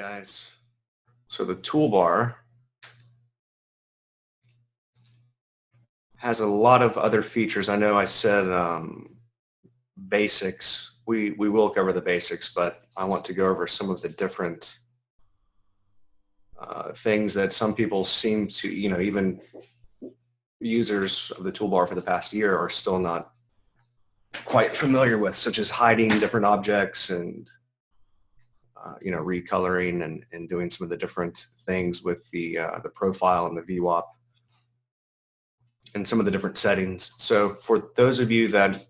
guys. So the toolbar has a lot of other features. I know I said basics. We will cover the basics, but I want to go over some of the different things that some people seem to, even users of the toolbar for the past year are still not quite familiar with, such as hiding different objects and recoloring and doing some of the different things with the profile and the VWAP and some of the different settings. So for those of you that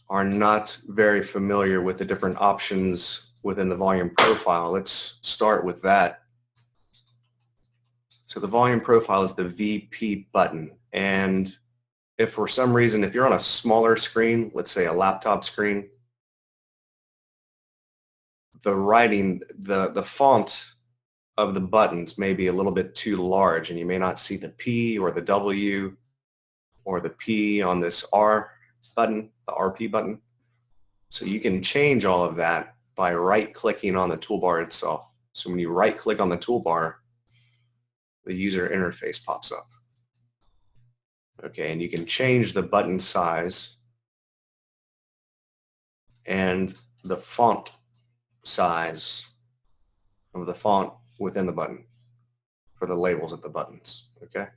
are not very familiar with the different options within the volume profile, let's start with that. So the volume profile is the VP button, and if for some reason, if you're on a smaller screen, let's say a laptop screen, the writing, the font of the buttons may be a little bit too large, and you may not see the P or the W or the P on this R button, the RP button. So you can change all of that by right-clicking on the toolbar itself. So when you right-click on the toolbar, the user interface pops up. Okay, and you can change the button size and the font size of the font within the button for the labels of the buttons. Okay,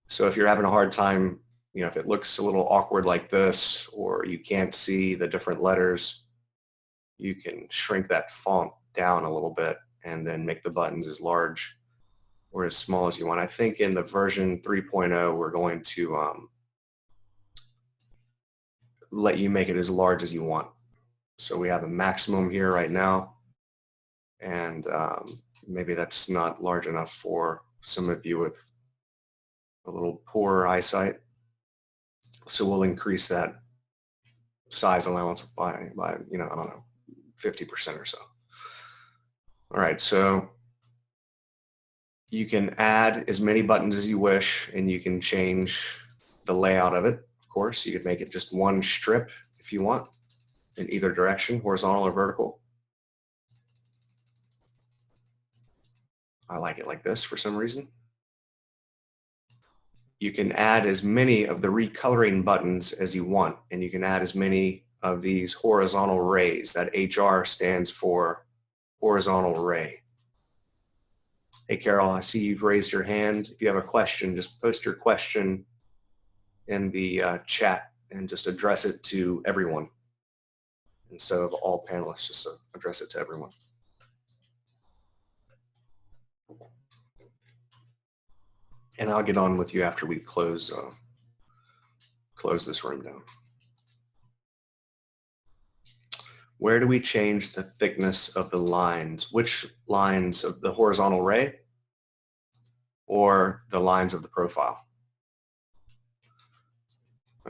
so if you're having a hard time, if it looks a little awkward like this, or you can't see the different letters, you can shrink that font down a little bit and then make the buttons as large or as small as you want. I think in the version 3.0, we're going to let you make it as large as you want. So we have a maximum here right now, and maybe that's not large enough for some of you with a little poor eyesight. So we'll increase that size allowance by I don't know, 50% or so. All right, so you can add as many buttons as you wish, and you can change the layout of it. Of course, you could make it just one strip if you want, in either direction, horizontal or vertical. I like it like this for some reason. You can add as many of the recoloring buttons as you want, and you can add as many of these horizontal rays. That HR stands for horizontal ray. Hey, Carol, I see you've raised your hand. If you have a question, just post your question in the chat and just address it to everyone instead of all panelists. Just address it to everyone. And I'll get on with you after we close this room down. Where do we change the thickness of the lines? Which lines of the horizontal ray or the lines of the profile?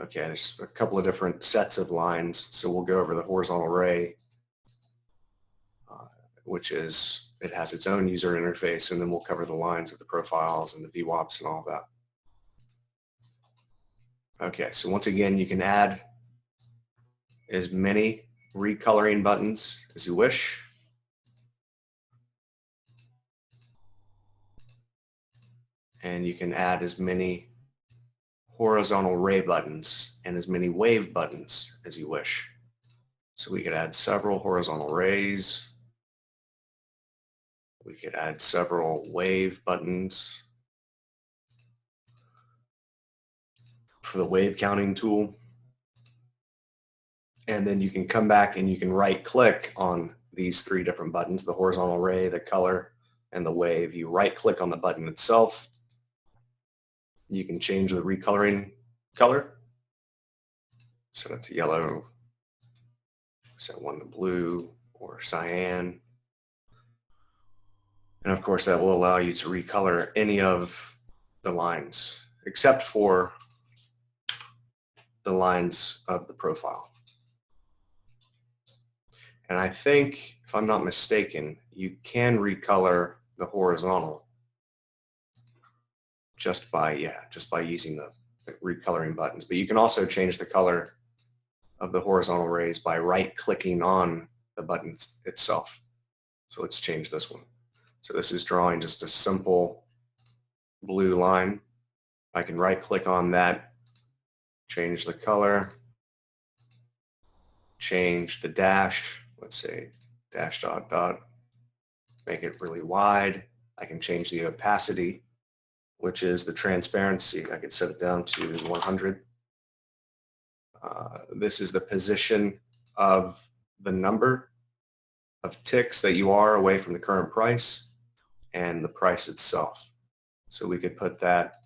Okay, there's a couple of different sets of lines. So we'll go over the horizontal ray, which is, it has its own user interface, and then we'll cover the lines of the profiles and the VWAPs and all of that. Okay, so once again, you can add as many recoloring buttons as you wish. And you can add as many horizontal ray buttons and as many wave buttons as you wish. So we could add several horizontal rays. We could add several wave buttons for the wave counting tool. And then you can come back and you can right-click on these three different buttons, the horizontal ray, the color, and the wave. You right-click on the button itself. You can change the recoloring color. Set it to yellow, set one to blue or cyan. And of course, that will allow you to recolor any of the lines, except for the lines of the profile. And I think, if I'm not mistaken, you can recolor the horizontal just by using the recoloring buttons. But you can also change the color of the horizontal rays by right-clicking on the button itself. So let's change this one. So this is drawing just a simple blue line. I can right click on that, change the color, change the dash, let's say dash dot dot, make it really wide. I can change the opacity, which is the transparency. I could set it down to 100. This is the position of the number of ticks that you are away from the current price and the price itself. So we could put that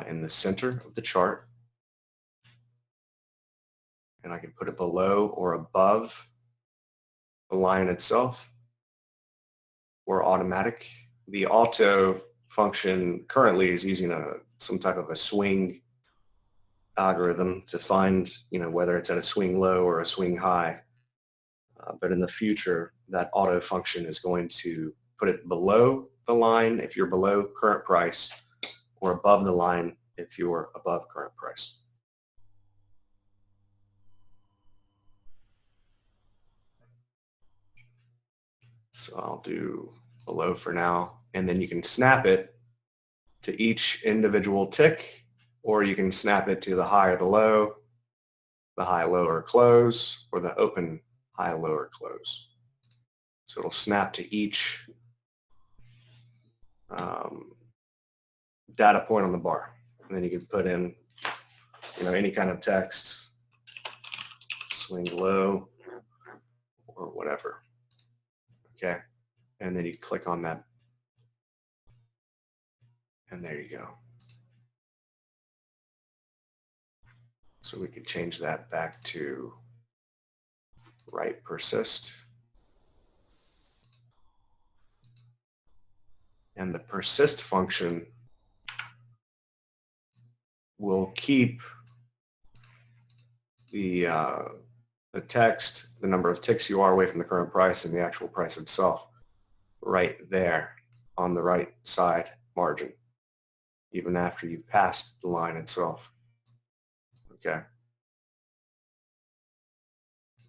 in the center of the chart, and I could put it below or above the line itself, or automatic. The auto function currently is using some type of a swing algorithm to find, whether it's at a swing low or a swing high. But in the future, that auto function is going to put it below the line if you're below current price, or above the line if you're above current price. So I'll do below for now, and then you can snap it to each individual tick, or you can snap it to the high or the low, the high, low, or close, or the open, high, low, or close. So it'll snap to each data point on the bar. And then you can put in, any kind of text, swing low, or whatever. Okay. And then you click on that. And there you go. So we could change that back to right persist. And the persist function will keep the text, the number of ticks you are away from the current price, and the actual price itself right there on the right side margin, even after you've passed the line itself. Okay.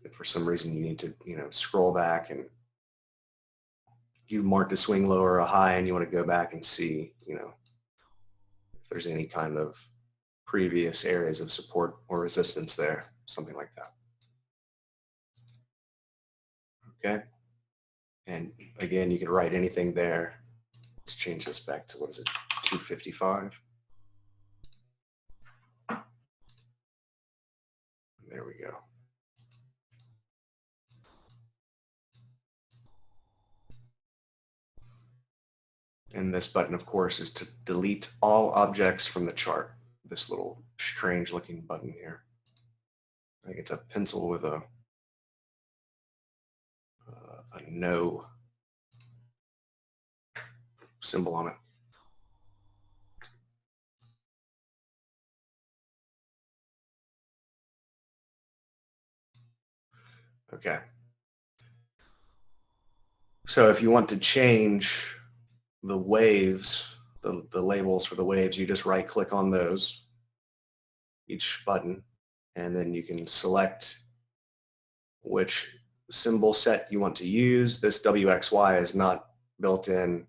If for some reason you need to, scroll back and you marked a swing low or a high and you want to go back and see, if there's any kind of previous areas of support or resistance there, something like that. Okay. And again, you can write anything there. Let's change this back to, 255. There we go. And this button, of course, is to delete all objects from the chart. This little strange looking button here. I think it's a pencil with a no symbol on it. Okay. So if you want to change the waves, the labels for the waves, you just right click on those, each button, and then you can select which symbol set you want to use. This WXY is not built in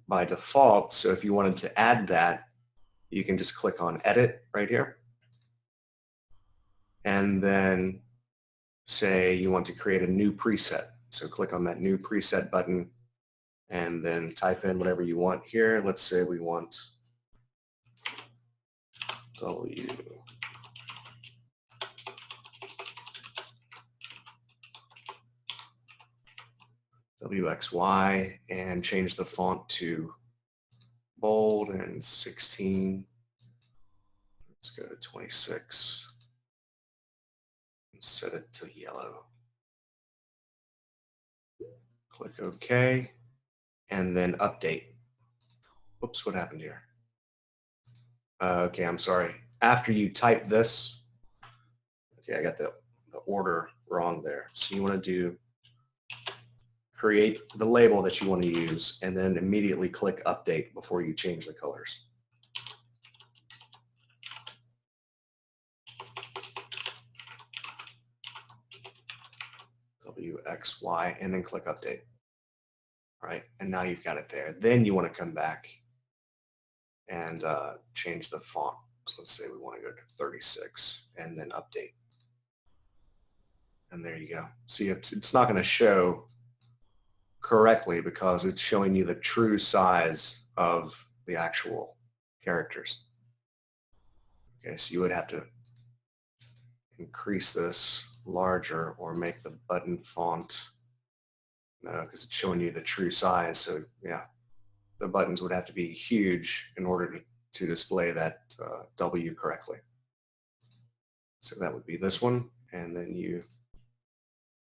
by default, so if you wanted to add that, you can just click on edit right here, and then say you want to create a new preset. So click on that new preset button and then type in whatever you want here. Let's say we want WXY and change the font to bold and 16. Let's go to 26 and set it to yellow. Click OK and then update. Oops, what happened here? Okay, I'm sorry. After you type this, okay, I got the order wrong there. So you want to do create the label that you want to use and then immediately click update before you change the colors. WXY, and then click update. All right, and now you've got it there. Then you want to come back and change the font. So let's say we want to go to 36 and then update. And there you go. See, it's not going to show correctly because it's showing you the true size of the actual characters. Okay, so you would have to increase this larger or make the button font, no, because it's showing you the true size. So yeah, the buttons would have to be huge in order to display that W correctly. So that would be this one, and then you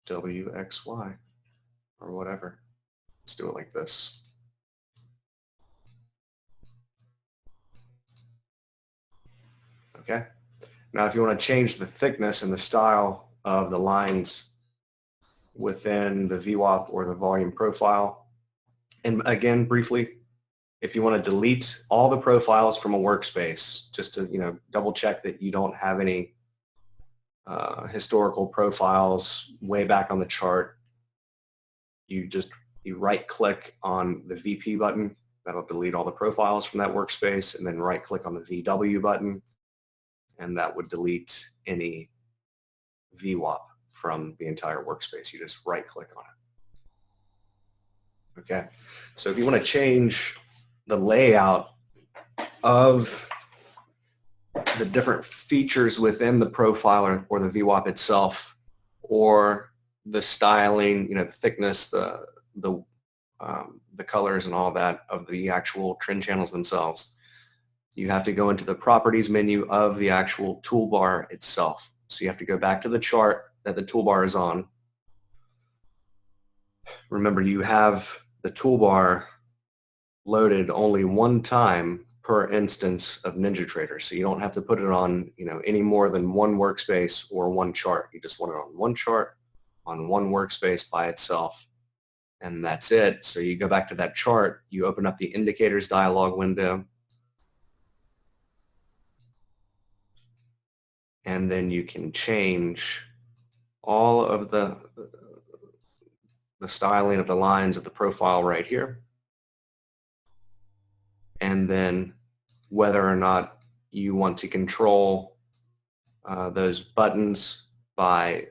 WXY or whatever. Let's do it like this. Okay. Now if you want to change the thickness and the style of the lines within the VWAP or the volume profile, and again briefly, if you want to delete all the profiles from a workspace, just to double check that you don't have any historical profiles way back on the chart, you right click on the VP button. That'll delete all the profiles from that workspace, and then right click on the VW button, and that would delete any VWAP from the entire workspace. You just right click on it. Okay, so if you want to change the layout of the different features within the profile or the VWAP itself, or the styling, the thickness, the colors and all that of the actual trend channels themselves, you have to go into the properties menu of the actual toolbar itself. So you have to go back to the chart that the toolbar is on. Remember, you have the toolbar loaded only one time per instance of NinjaTrader. So you don't have to put it on, any more than one workspace or one chart. You just want it on one chart, on one workspace by itself, and that's it. So you go back to that chart, you open up the indicators dialog window, and then you can change all of the styling of the lines of the profile right here, and then whether or not you want to control those buttons by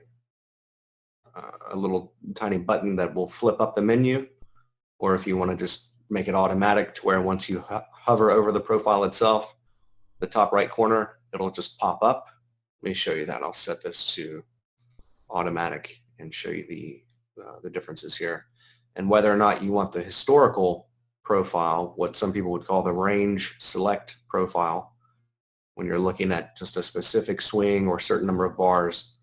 a little tiny button that will flip up the menu, or if you want to just make it automatic to where once you hover over the profile itself, the top right corner, it'll just pop up. Let me show you that. I'll set this to automatic and show you the differences here. And whether or not you want the historical profile, what some people would call the range select profile, when you're looking at just a specific swing or certain number of bars,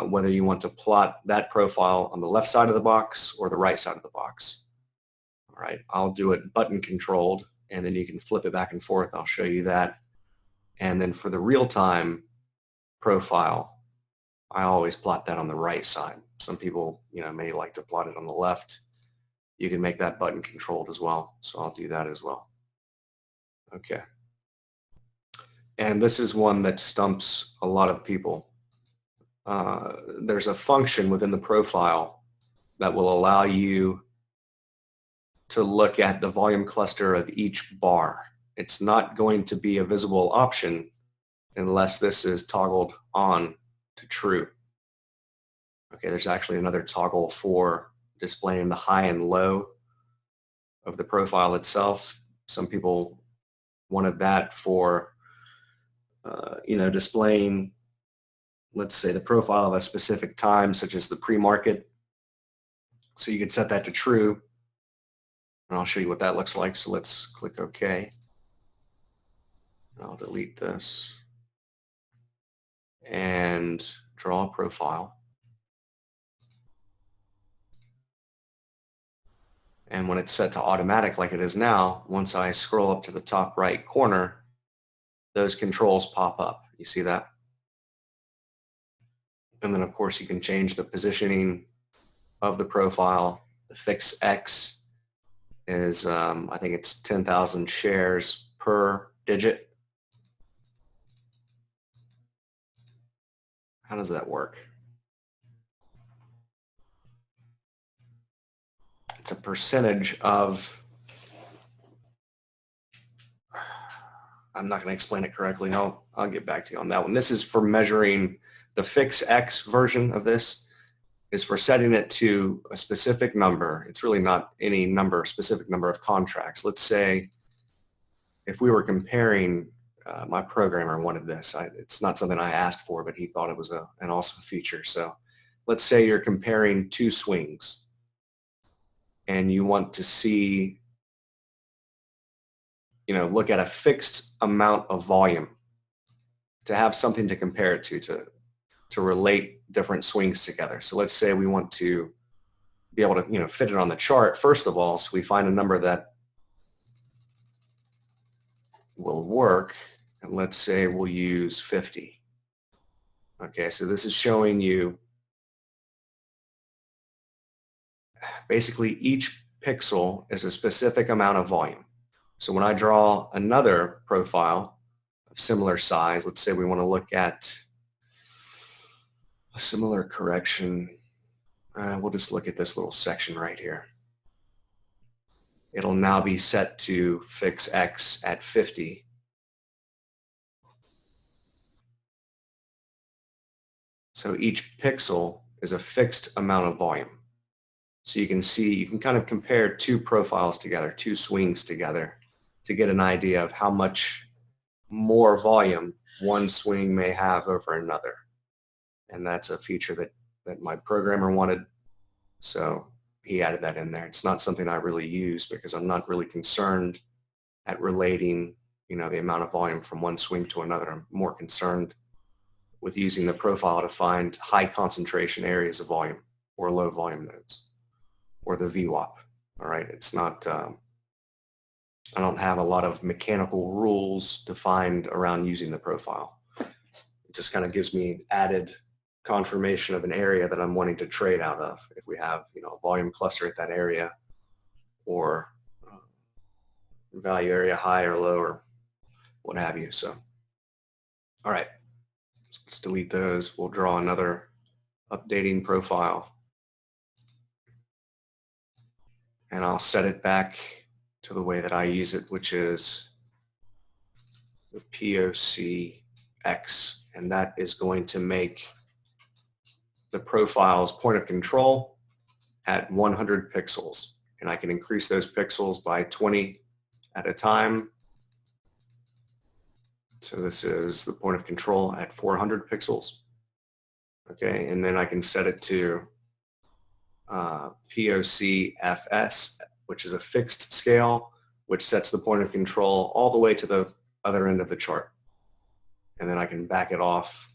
whether you want to plot that profile on the left side of the box or the right side of the box. All right, I'll do it button controlled, and then you can flip it back and forth. I'll show you that. And then for the real-time profile, I always plot that on the right side. Some people, may like to plot it on the left. You can make that button controlled as well. So I'll do that as well. Okay. And this is one that stumps a lot of people. There's a function within the profile that will allow you to look at the volume cluster of each bar. It's not going to be a visible option unless this is toggled on to true. Okay, there's actually another toggle for displaying the high and low of the profile itself. Some people wanted that for, displaying, let's say, the profile of a specific time, such as the pre-market. So you could set that to true, and I'll show you what that looks like. So let's click OK. I'll delete this and draw a profile. And when it's set to automatic like it is now, once I scroll up to the top right corner, those controls pop up. You see that? And then of course you can change the positioning of the profile. The fixed X is, I think it's 10,000 shares per digit. How does that work? it's a percentage of, I'm not going to explain it correctly. No, I'll get back to you on that one. This is for measuring the fix X version of this is for setting it to a specific number. It's really not any number, specific number of contracts. Let's say if we were comparing, my programmer wanted this. It's not something I asked for, but he thought it was an awesome feature. So let's say you're comparing two swings and you want to see, look at a fixed amount of volume to have something to compare it to relate different swings together. So let's say we want to be able to, fit it on the chart first of all, so we find a number that will work, and let's say we'll use 50. Okay, so this is showing you basically each pixel is a specific amount of volume. So when I draw another profile of similar size, let's say we want to look at a similar correction, we'll just look at this little section right here. It'll now be set to fix X at 50. So each pixel is a fixed amount of volume. So you can see, you can kind of compare two profiles together, two swings together, to get an idea of how much more volume one swing may have over another. And that's a feature that my programmer wanted, so he added that in there. It's not something I really use because I'm not really concerned at relating, the amount of volume from one swing to another. I'm more concerned with using the profile to find high concentration areas of volume or low volume nodes, or the VWAP. All right, it's not, I don't have a lot of mechanical rules defined around using the profile. It just kind of gives me added confirmation of an area that I'm wanting to trade out of. If we have, a volume cluster at that area, or value area high or low, or what have you. So, all right, so let's delete those. We'll draw another updating profile, and I'll set it back to the way that I use it, which is the POC X, and that is going to make the profile's point of control at 100 pixels, and I can increase those pixels by 20 at a time. So this is the point of control at 400 pixels. Okay, and then I can set it to POC FS, which is a fixed scale, which sets the point of control all the way to the other end of the chart. And then I can back it off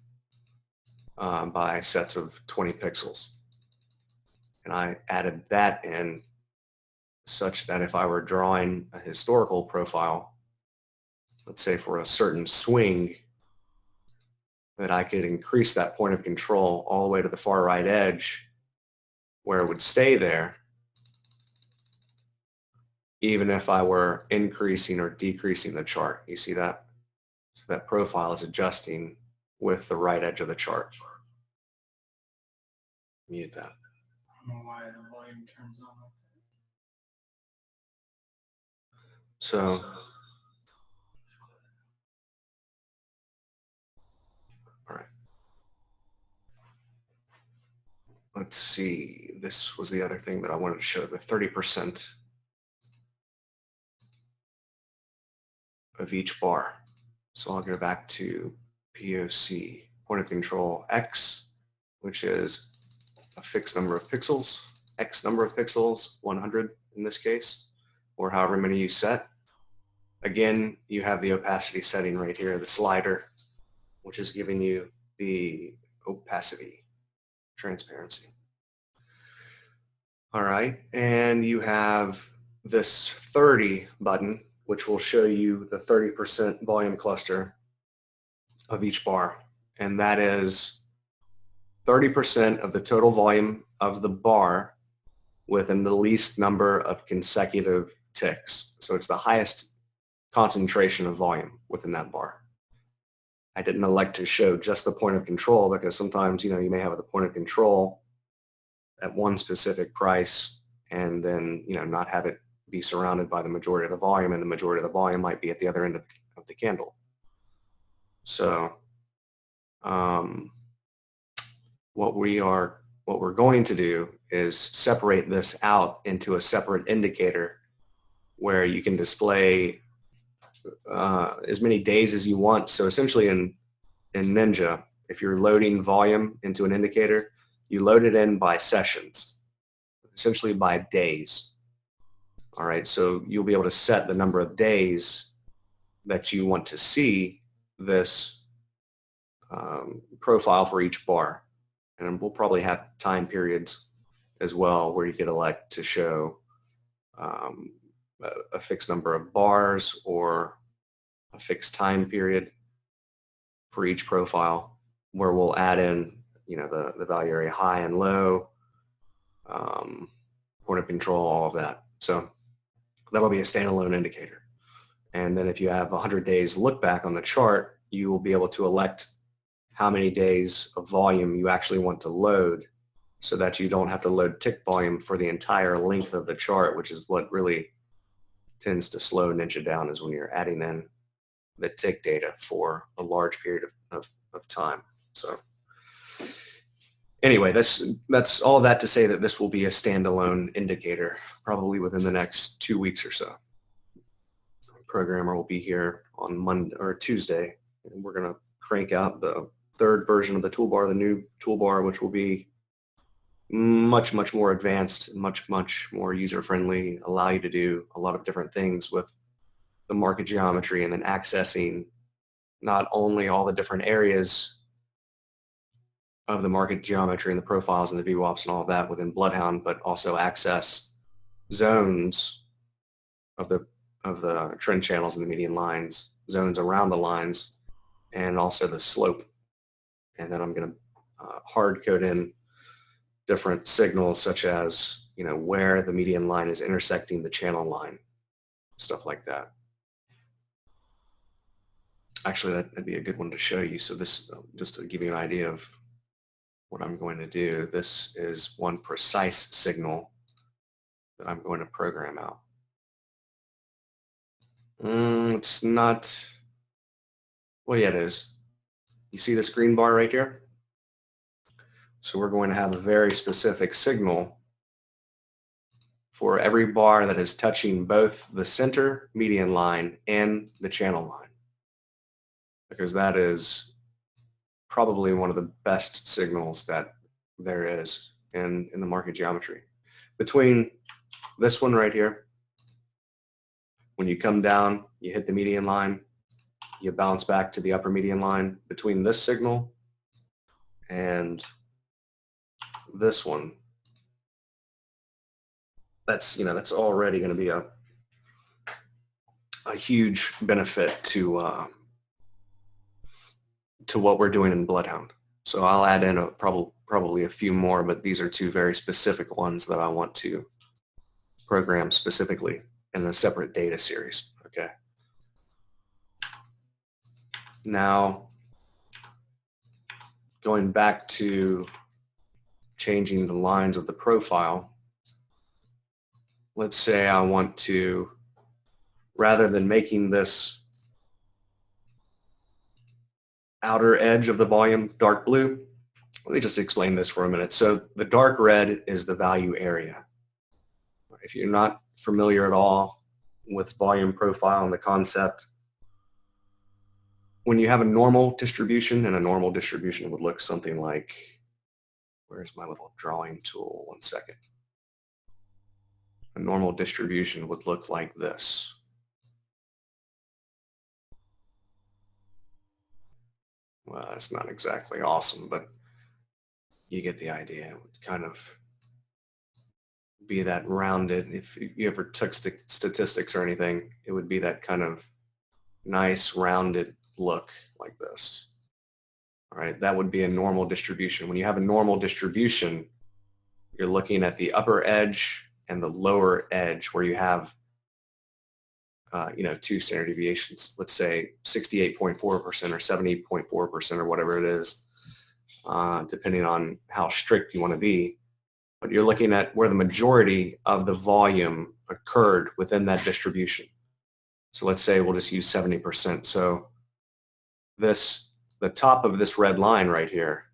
by sets of 20 pixels. And I added that in such that if I were drawing a historical profile, let's say for a certain swing, that I could increase that point of control all the way to the far right edge where it would stay there, even if I were increasing or decreasing the chart. You see that? So that profile is adjusting with the right edge of the chart. Mute that. I don't know why the volume turns on like that. So, all right. Let's see. This was the other thing that I wanted to show, the 30% of each bar. So I'll go back to POC, point of control X, which is a fixed number of pixels, X number of pixels, 100 in this case, or however many you set. Again, you have the opacity setting right here, the slider, which is giving you the opacity, transparency. All right, and you have this 30 button, which will show you the 30% volume cluster of each bar. And that is 30% of the total volume of the bar within the least number of consecutive ticks. So it's the highest concentration of volume within that bar. I didn't elect to show just the point of control because sometimes, you may have the point of control at one specific price and then, not have it be surrounded by the majority of the volume, and the majority of the volume might be at the other end of the candle. So what we're going to do is separate this out into a separate indicator where you can display as many days as you want. So essentially in Ninja, if you're loading volume into an indicator, you load it in by sessions, essentially by days. All right, so you'll be able to set the number of days that you want to see this profile for each bar. And we'll probably have time periods as well where you could elect to show a fixed number of bars or a fixed time period for each profile, where we'll add in, the value area high and low, point of control, all of that. So that'll be a standalone indicator. And then if you have 100 days look back on the chart, you will be able to elect how many days of volume you actually want to load, so that you don't have to load tick volume for the entire length of the chart, which is what really tends to slow Ninja down, is when you're adding in the tick data for a large period of time. So anyway, that's all that to say that this will be a standalone indicator probably within the next 2 weeks or so. The programmer will be here on Monday or Tuesday, and we're going to crank out the third version of the toolbar, the new toolbar, which will be much, much more advanced, much, much more user-friendly, allow you to do a lot of different things with the market geometry, and then accessing not only all the different areas of the market geometry and the profiles and the VWAPs and all of that within Bloodhound, but also access zones of the trend channels and the median lines, zones around the lines, and also the slope. And then I'm going to hard code in different signals, such as where the median line is intersecting the channel line, stuff like that. Actually, that'd be a good one to show you. So this, just to give you an idea of what I'm going to do, this is one precise signal that I'm going to program out. It's not, well, yeah, it is. You see this green bar right here? So we're going to have a very specific signal for every bar that is touching both the center median line and the channel line, because that is probably one of the best signals that there is in the market geometry. Between this one right here, when you come down, you hit the median line, you bounce back to the upper median line. Between this signal and this one, that's already going to be a huge benefit to what we're doing in Bloodhound. So I'll add in probably a few more, but these are two very specific ones that I want to program specifically in a separate data series. Okay. Now, going back to changing the lines of the profile, let's say I want to, rather than making this outer edge of the volume dark blue, let me just explain this for a minute. So the dark red is the value area. If you're not familiar at all with volume profile and the concept, when you have a normal distribution, and a normal distribution would look something like, where's my little drawing tool? One second. A normal distribution would look like this. Well, that's not exactly awesome, but you get the idea. It would kind of be that rounded. If you ever took statistics or anything, it would be that kind of nice rounded look like this. All right, that would be a normal distribution. When you have a normal distribution, you're looking at the upper edge and the lower edge, where you have two standard deviations, let's say 68.4% or 70.4% or whatever it is, depending on how strict you want to be. but you're looking at where the majority of the volume occurred within that distribution. So let's say we'll just use 70%. So the top of this red line right here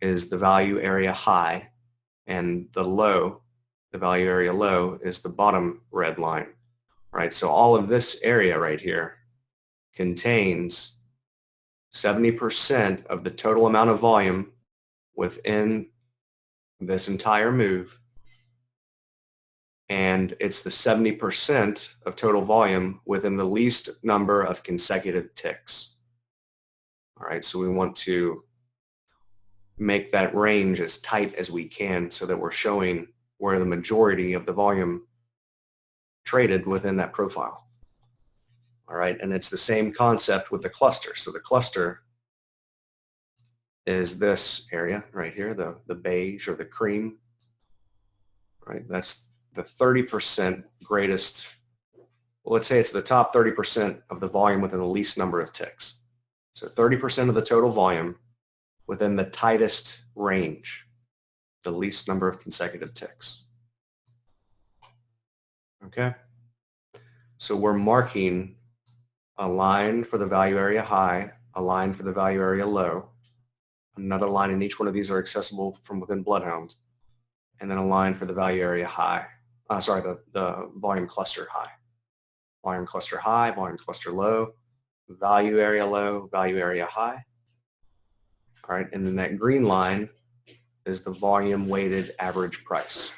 is the value area high, and the value area low is the bottom red line, right? So all of this area right here contains 70% of the total amount of volume within this entire move, and it's the 70% of total volume within the least number of consecutive ticks. All right, so we want to make that range as tight as we can so that we're showing where the majority of the volume traded within that profile. All right, and it's the same concept with the cluster. So the cluster is this area right here, the beige or the cream, right? That's the 30% greatest, well, let's say it's the top 30% of the volume within the least number of ticks. So 30% of the total volume within the tightest range, the least number of consecutive ticks. Okay? So we're marking a line for the value area high, a line for the value area low, another line in each one of these are accessible from within Bloodhound, and then a line for the value area high, the volume cluster high. Volume cluster high, volume cluster low, value area low, value area high. All right, and then that green line is the volume weighted average price.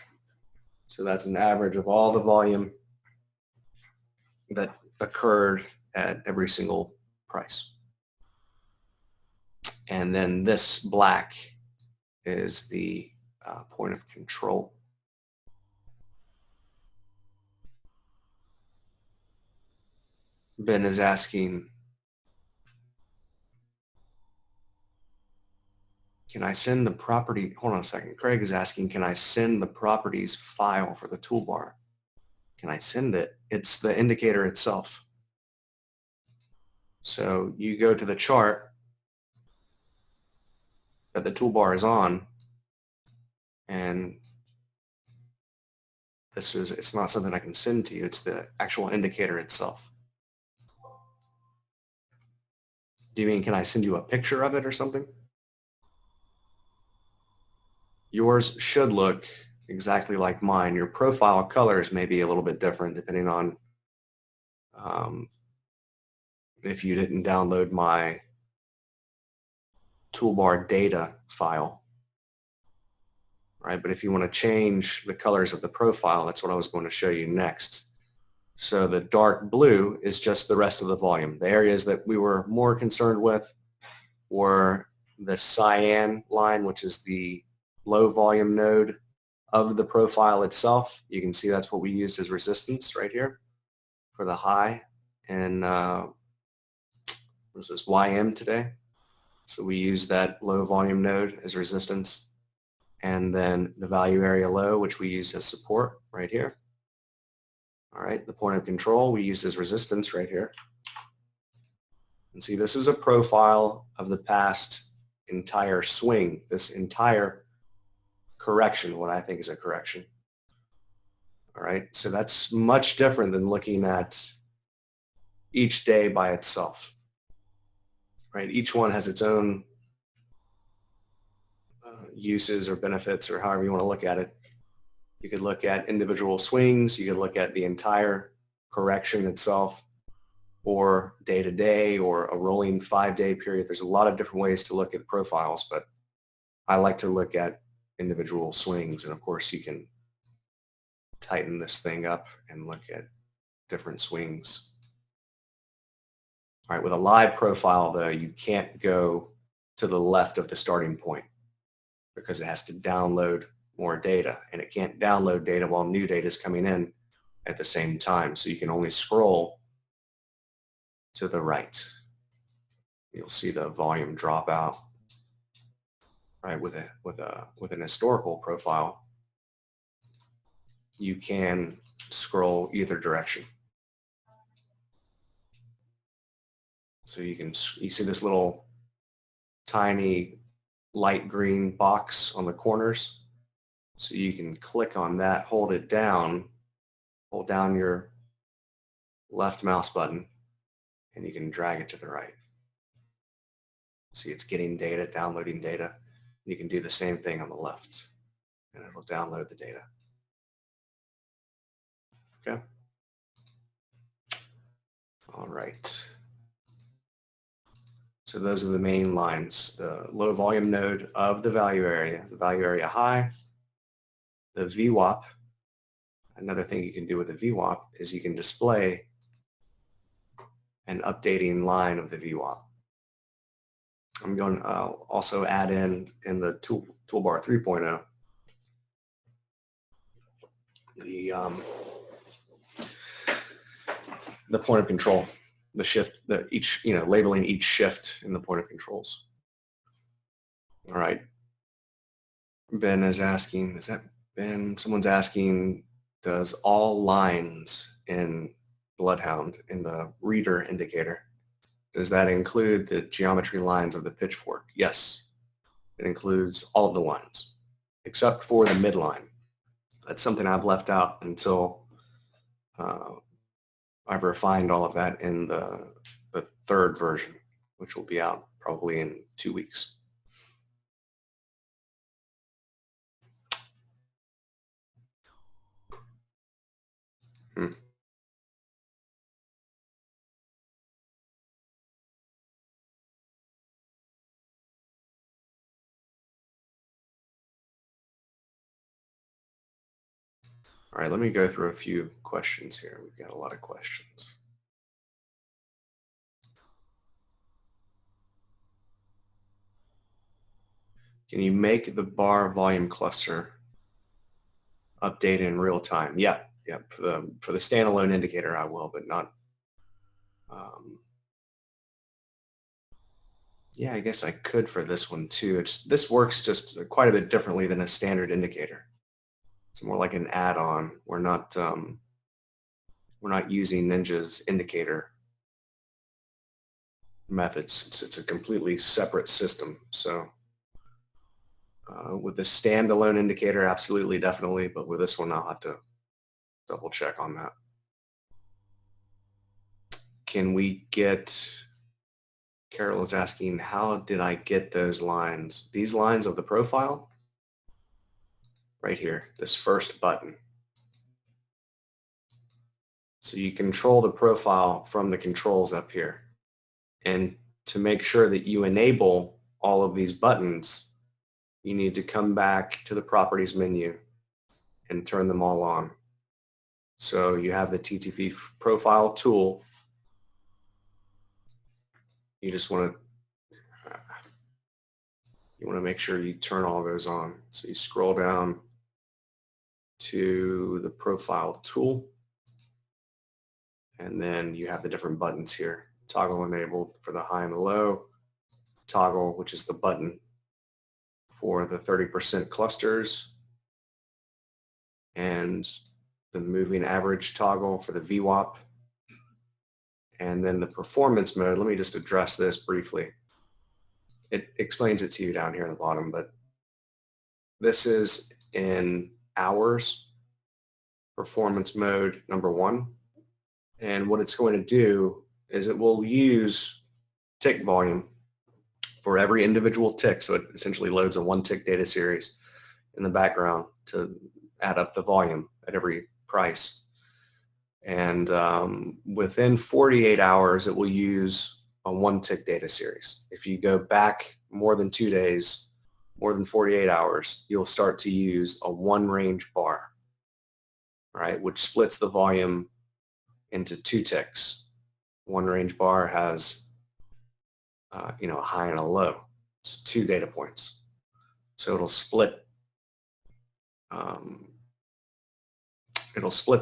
So that's an average of all the volume that occurred at every single price. And then this black is the point of control. Ben is asking, can I send the property, hold on a second. Craig is asking, can I send the properties file for the toolbar? Can I send it? It's the indicator itself. So you go to the chart that the toolbar is on, and it's not something I can send to you. It's the actual indicator itself. Do you mean, can I send you a picture of it or something? Yours should look exactly like mine. Your profile colors may be a little bit different depending on if you didn't download my toolbar data file, right? But if you want to change the colors of the profile, that's what I was going to show you next. So the dark blue is just the rest of the volume. The areas that we were more concerned with were the cyan line, which is the low volume node of the profile itself. You can see that's what we used as resistance right here for the high, and what is this, YM today. So we use that low volume node as resistance, and then the value area low, which we use as support right here. All right, the point of control we use as resistance right here. And see, this is a profile of the past entire swing, this entire correction, what I think is a correction. All right, so that's much different than looking at each day by itself. Right, each one has its own uses or benefits, or however you want to look at it. You could look at individual swings, you could look at the entire correction itself, or day to day, or a rolling 5-day period. There's a lot of different ways to look at profiles, but I like to look at individual swings, and of course you can tighten this thing up and look at different swings. All right, with a live profile though, you can't go to the left of the starting point because it has to download more data, and it can't download data while new data is coming in at the same time. So you can only scroll to the right. You'll see the volume drop out. Right, with an historical profile, you can scroll either direction. So you see this little tiny light green box on the corners. So you can click on that, hold down your left mouse button, and you can drag it to the right. See, it's getting data, downloading data. You can do the same thing on the left, and it'll download the data. Okay. All right. So those are the main lines: the low volume node of the value area high, the VWAP. Another thing you can do with a VWAP is you can display an updating line of the VWAP. I'm going to also add in the toolbar 3.0 the point of control, the shift, labeling each shift in the point of controls. All right. Ben is asking, is that Ben? Someone's asking, does all lines in Bloodhound in the reader indicator, does that include the geometry lines of the pitchfork? Yes, it includes all of the lines except for the midline. That's something I've left out until I've refined all of that in the third version, which will be out probably in 2 weeks. All right, let me go through a few questions here. We've got a lot of questions. Can you make the bar volume cluster update in real time? Yeah. For the standalone indicator, I will, but not. Yeah, I guess I could for this one too. This works just quite a bit differently than a standard indicator. It's more like an add-on. We're not using Ninja's indicator methods. It's a completely separate system. So with the standalone indicator, absolutely, definitely. But with this one, I'll have to double check on that. Can we get, Carol is asking, how did I get those lines? These lines of the profile? Right here, this first button. So you control the profile from the controls up here. And to make sure that you enable all of these buttons, you need to come back to the properties menu and turn them all on. So you have the TTP profile tool. You just want to make sure you turn all those on. So you scroll down to the profile tool, and then you have the different buttons here. Toggle enabled for the high and the low. Toggle, which is the button for the 30% clusters, and the moving average toggle for the VWAP, and then the performance mode. Let me just address this briefly. It explains it to you down here at the bottom, but this is in hours, performance mode number 1. And what it's going to do is it will use tick volume for every individual tick. So it essentially loads a 1-tick data series in the background to add up the volume at every price. And within 48 hours, it will use a 1-tick data series. If you go back more than 2 days, more than 48 hours, you'll start to use a 1-range bar, right, which splits the volume into 2 ticks. 1-range bar has a high and a low. It's 2 data points. So it'll split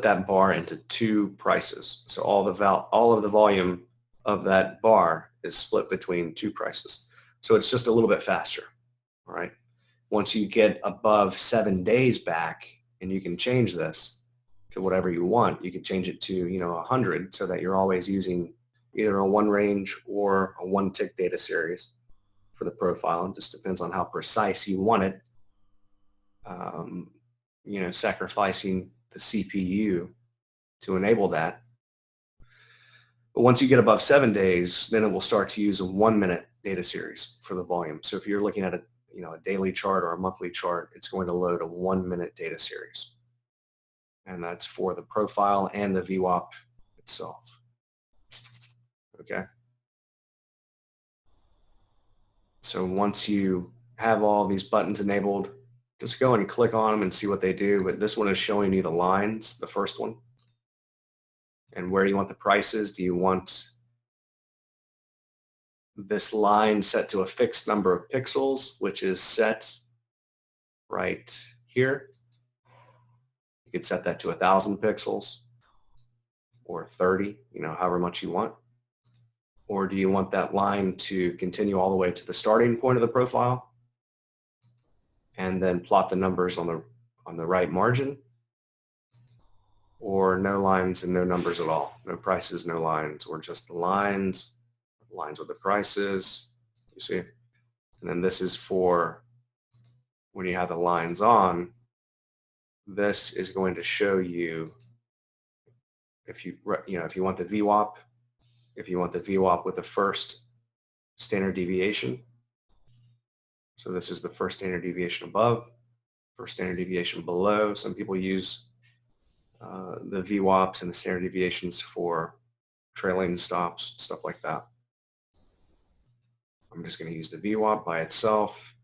that bar into 2 prices. So all of the volume of that bar is split between 2 prices. So it's just a little bit faster. All right. Once you get above 7 days back, and you can change this to whatever you want, you can change it to 100, so that you're always using either a 1-range or a 1-tick data series for the profile. It just depends on how precise you want it. sacrificing the CPU to enable that. But once you get above 7 days, then it will start to use a 1-minute data series for the volume. So if you're looking at a daily chart or a monthly chart, it's going to load a 1-minute data series. And that's for the profile and the VWAP itself. Okay. So once you have all these buttons enabled, just go and click on them and see what they do. But this one is showing you the lines, the first one. And where do you want the prices? Do you want this line set to a fixed number of pixels, which is set right here? You could set that to 1,000 pixels or 30, however much you want. Or do you want that line to continue all the way to the starting point of the profile and then plot the numbers on the right margin? Or no lines and no numbers at all? No prices, no lines, or just the lines with the prices, you see? And then this is for when you have the lines on. This is going to show you if you want the VWAP, if you want the VWAP with the first standard deviation. So this is the first standard deviation above, first standard deviation below. Some people use the VWAPs and the standard deviations for trailing stops, stuff like that. I'm just going to use the VWAP by itself.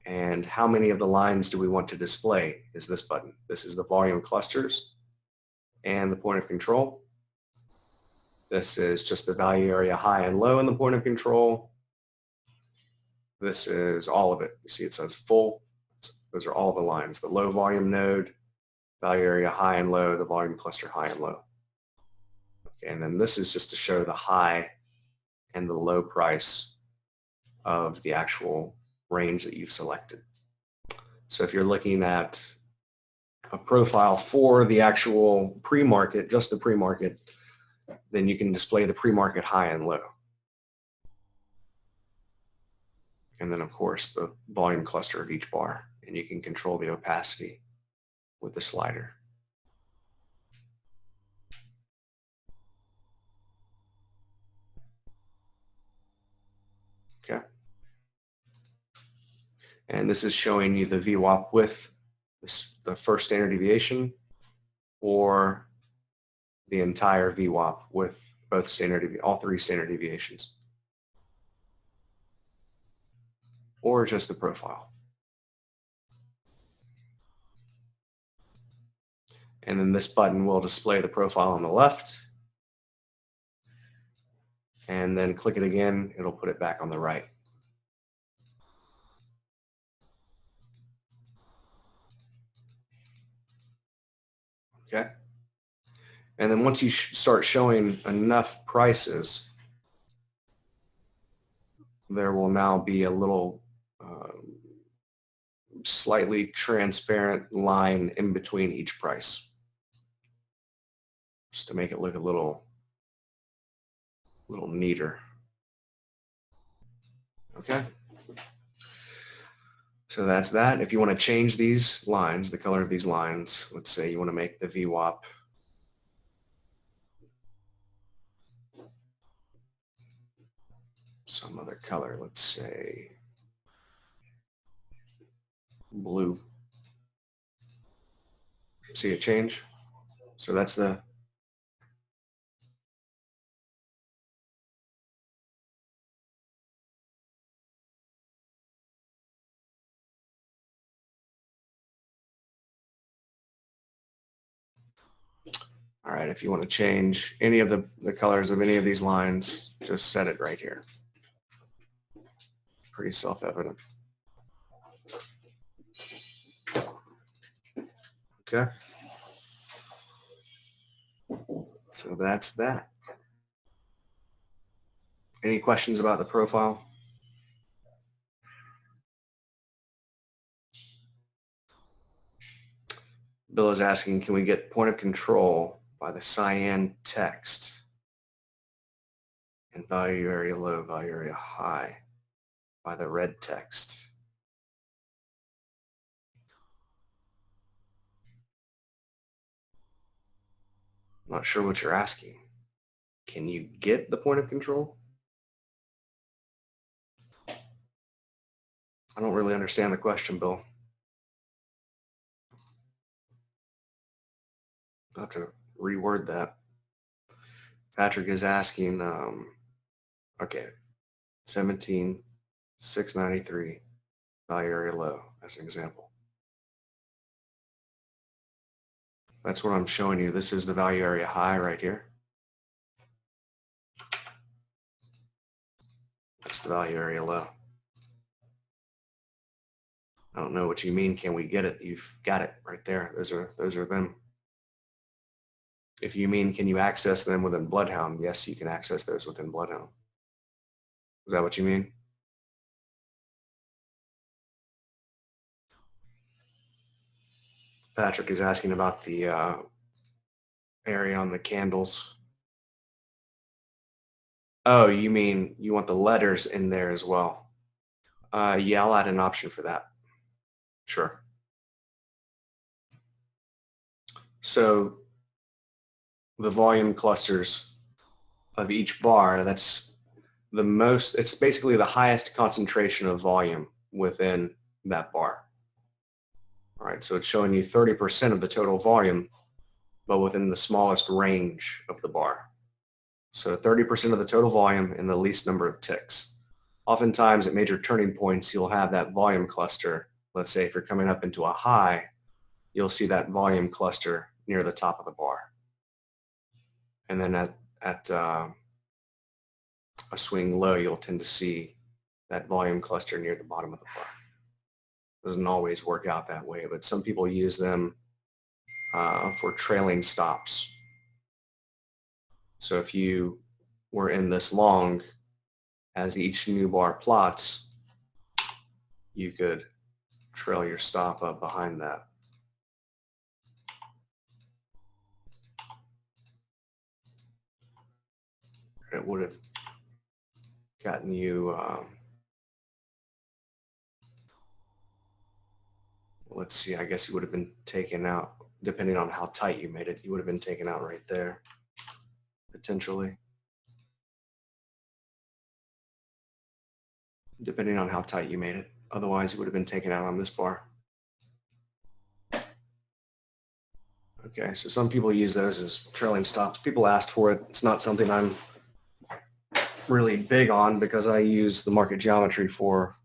And how many of the lines do we want to display is this button. This is the volume clusters and the point of control. This is just the value area high and low in the point of control. This is all of it. You see it says full. Those are all the lines. The low volume node, value area high and low, the volume cluster high and low. Okay, and then this is just to show the high and the low price of the actual range that you've selected. So if you're looking at a profile for the actual pre-market, just the pre-market, then you can display the pre-market high and low. And then of course the volume cluster of each bar, and you can control the opacity with the slider. Okay. And this is showing you the VWAP with the first standard deviation or the entire VWAP with both all three standard deviations, or just the profile. And then this button will display the profile on the left, and then click it again, it'll put it back on the right. Okay. And then once you start showing enough prices, there will now be a little slightly transparent line in between each price, just to make it look a little neater. Okay. So that's that. If you want to change these lines, the color of these lines, let's say you want to make the VWAP some other color, let's say blue. See a change? So that's the all right, if you want to change any of the colors of any of these lines, just set it right here. Pretty self-evident. Okay. So that's that. Any questions about the profile? Bill is asking, can we get point of control by the cyan text and value area low, value area high by the red text? I'm not sure what you're asking. Can you get the point of control? I don't really understand the question, Bill. I'll have to reword that. Patrick is asking, okay, 17,693 value area low as an example. That's what I'm showing you. This is the value area high right here. That's the value area low. I don't know what you mean. Can we get it? You've got it right there. Those are them. If you mean, can you access them within Bloodhound? Yes, you can access those within Bloodhound. Is that what you mean? Patrick is asking about the area on the candles. Oh, you mean you want the letters in there as well? Yeah, I'll add an option for that. Sure. So the volume clusters of each bar, that's the most, it's basically the highest concentration of volume within that bar. All right, so it's showing you 30% of the total volume, but within the smallest range of the bar. So 30% of the total volume in the least number of ticks. Oftentimes at major turning points, you'll have that volume cluster. Let's say if you're coming up into a high, you'll see that volume cluster near the top of the bar. And then at a swing low, you'll tend to see that volume cluster near the bottom of the bar. Doesn't always work out that way, but some people use them for trailing stops. So if you were in this long, as each new bar plots, you could trail your stop up behind that. It would have gotten you, let's see, I guess you would have been taken out, depending on how tight you made it, you would have been taken out right there, potentially. Depending on how tight you made it. Otherwise, you would have been taken out on this bar. Okay, so some people use those as trailing stops. People asked for it. It's not something I'm really big on because I use the market geometry for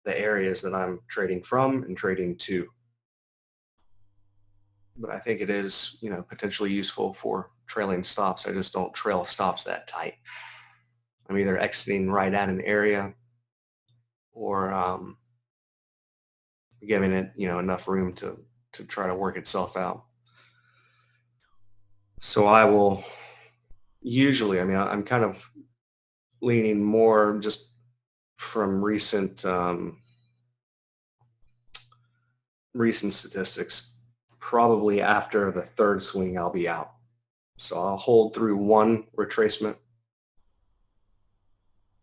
the areas that I'm trading from and trading to. But I think it is, potentially useful for trailing stops. I just don't trail stops that tight. I'm either exiting right at an area or giving it, enough room to try to work itself out. So I will usually, I'm kind of leaning more just from recent statistics. Probably after the third swing, I'll be out. So I'll hold through one retracement,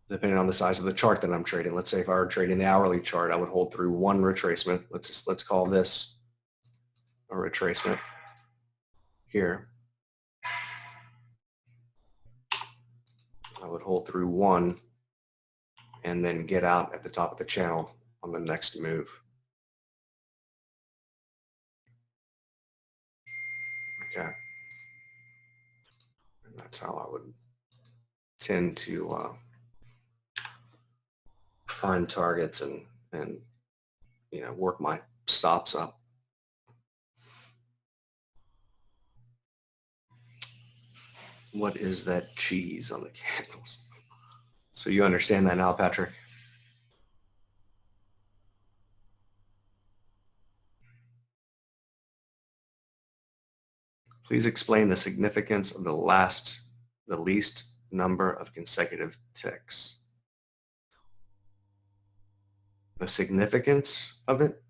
depending on the size of the chart that I'm trading. Let's say if I were trading the hourly chart, I would hold through one retracement. Let's call this a retracement here. I would hold through one and then get out at the top of the channel on the next move. Okay. And that's how I would tend to find targets and work my stops up. What is that cheese on the candles? So you understand that now, Patrick? Please explain the significance of the least number of consecutive ticks. The significance of it?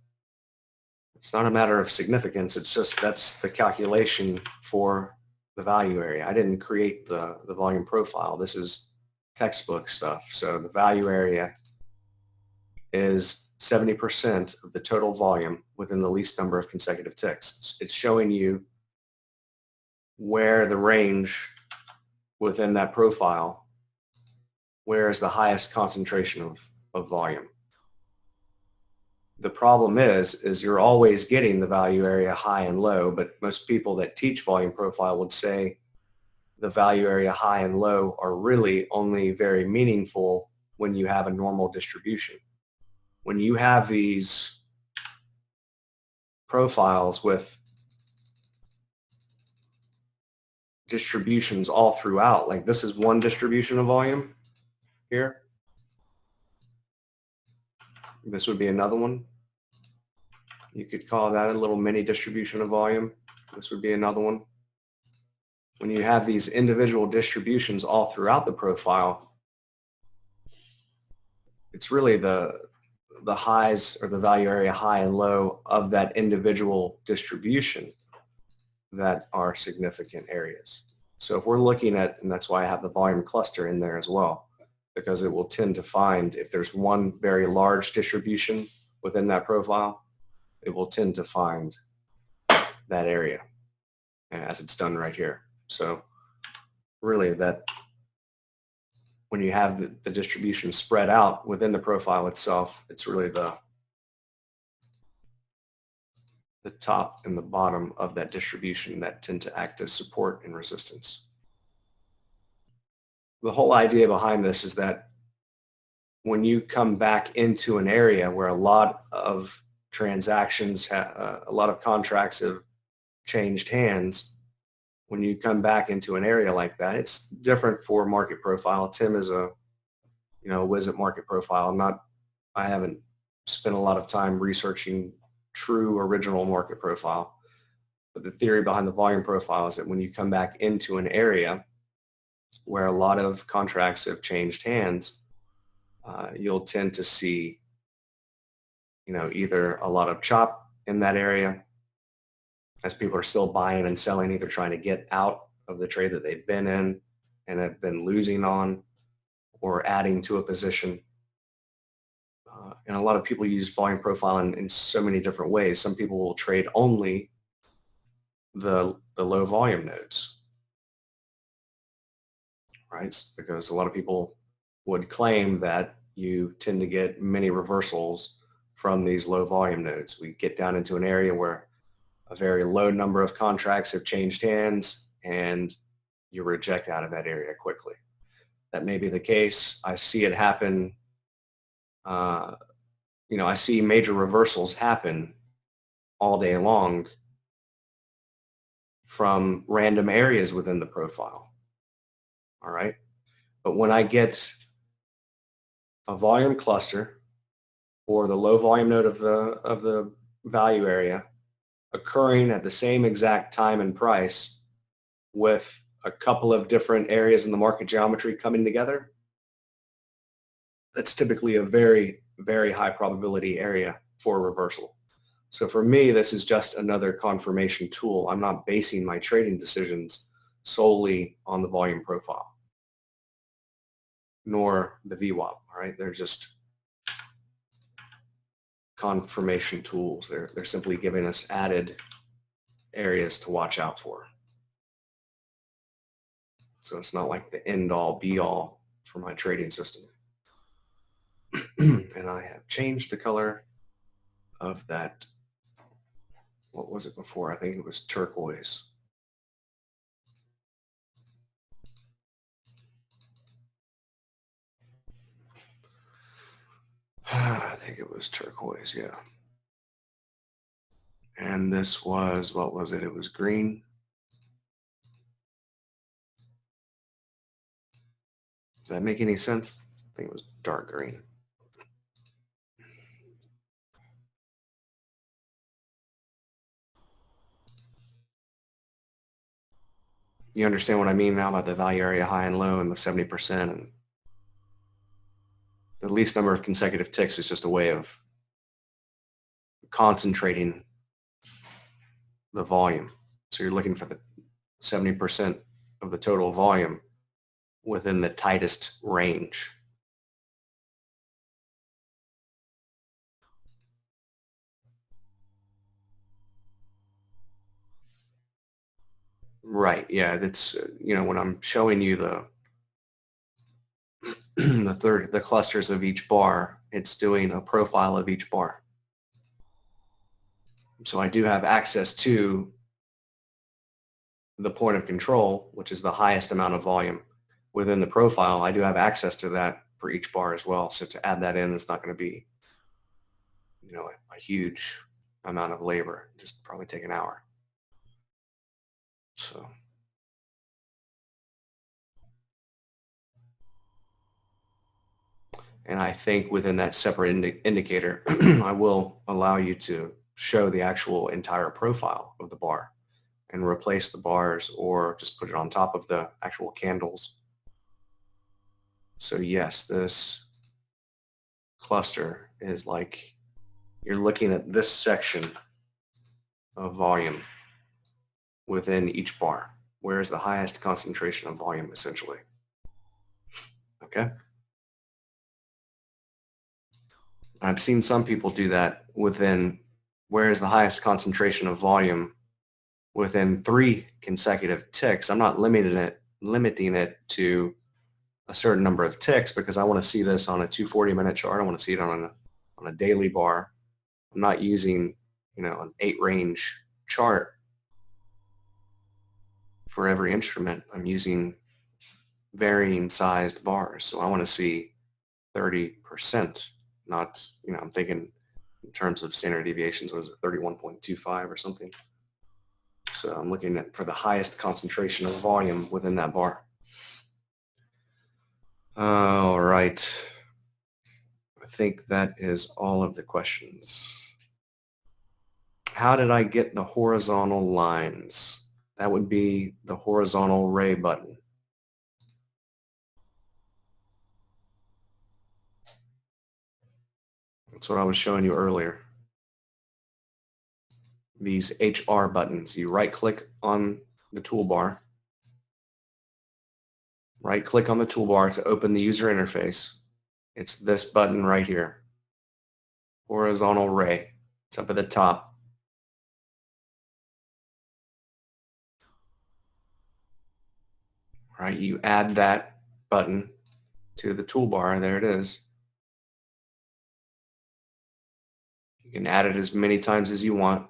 It's not a matter of significance. It's just that's the calculation for the value area. I didn't create the volume profile. This is textbook stuff. So the value area is 70% of the total volume within the least number of consecutive ticks. It's showing you where the range within that profile, where is the highest concentration of volume. The problem is you're always getting the value area high and low, but most people that teach volume profile would say the value area high and low are really only very meaningful when you have a normal distribution. When you have these profiles with distributions all throughout, like this is one distribution of volume here. This would be another one. You could call that a little mini distribution of volume. This would be another one. When you have these individual distributions all throughout the profile, it's really the highs or the value area high and low of that individual distribution that are significant areas. So if we're looking at, and that's why I have the volume cluster in there as well, because it will tend to find if there's one very large distribution within that profile, it will tend to find that area as it's done right here. So really that when you have the distribution spread out within the profile itself, it's really the top and the bottom of that distribution that tend to act as support and resistance. The whole idea behind this is that when you come back into an area where a lot of transactions, a lot of contracts have changed hands, when you come back into an area like that, it's different for market profile. Tim is a whiz at market profile. I haven't spent a lot of time researching true original market profile, but the theory behind the volume profile is that when you come back into an area where a lot of contracts have changed hands, you'll tend to see either a lot of chop in that area as people are still buying and selling, either trying to get out of the trade that they've been in and have been losing on, or adding to a position. And a lot of people use volume profile in so many different ways. Some people will trade only the low volume nodes, right? Because a lot of people would claim that you tend to get many reversals from these low volume nodes. We get down into an area where a very low number of contracts have changed hands and you reject out of that area quickly. That may be the case. I see it happen. I see major reversals happen all day long from random areas within the profile. All right. But when I get a volume cluster or the low volume node of the value area occurring at the same exact time and price with a couple of different areas in the market geometry coming together, that's typically a very, very high probability area for a reversal. So for me, this is just another confirmation tool. I'm not basing my trading decisions solely on the volume profile, nor the VWAP, all right? They're just confirmation tools. They're simply giving us added areas to watch out for. So it's not like the end-all, be-all for my trading system. And I have changed the color of that. What was it before? I think it was turquoise. I think it was turquoise, yeah. And this was, what was it? It was green. Does that make any sense? I think it was dark green. You understand what I mean now about the value area high and low and the 70%, and the least number of consecutive ticks is just a way of concentrating the volume. So you're looking for the 70% of the total volume within the tightest range. Right. Yeah. That's, when I'm showing you the the clusters of each bar, it's doing a profile of each bar. So I do have access to the point of control, which is the highest amount of volume within the profile. I do have access to that for each bar as well. So to add that in, it's not going to be, a huge amount of labor. Just probably take an hour. So. And I think within that separate indicator, I will allow you to show the actual entire profile of the bar and replace the bars or just put it on top of the actual candles. So yes, this cluster is like you're looking at this section of volume within each bar. Where is the highest concentration of volume essentially? Okay. I've seen some people do that within where is the highest concentration of volume within 3 consecutive ticks. I'm not limiting it to a certain number of ticks because I want to see this on a 240-minute chart. I want to see it on a daily bar. I'm not using, an 8-range chart for every instrument. I'm using varying sized bars. So I want to see 30%, not, I'm thinking in terms of standard deviations, was it 31.25 or something? So I'm looking for the highest concentration of volume within that bar. All right. I think that is all of the questions. How did I get the horizontal lines? That would be the horizontal ray button. That's what I was showing you earlier. These HR buttons. You right-click on the toolbar. Right-click on the toolbar to open the user interface. It's this button right here. Horizontal ray. It's up at the top. Right, you add that button to the toolbar. There it is. You can add it as many times as you want.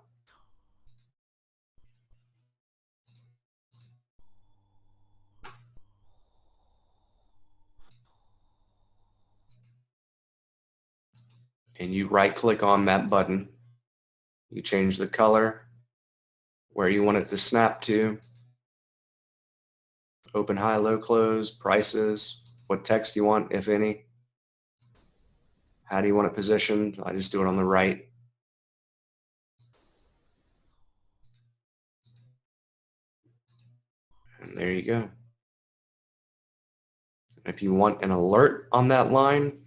And you right-click on that button. You change the color, where you want it to snap to, open, high, low, close, prices, what text you want, if any. How do you want it positioned? I just do it on the right. And there you go. If you want an alert on that line,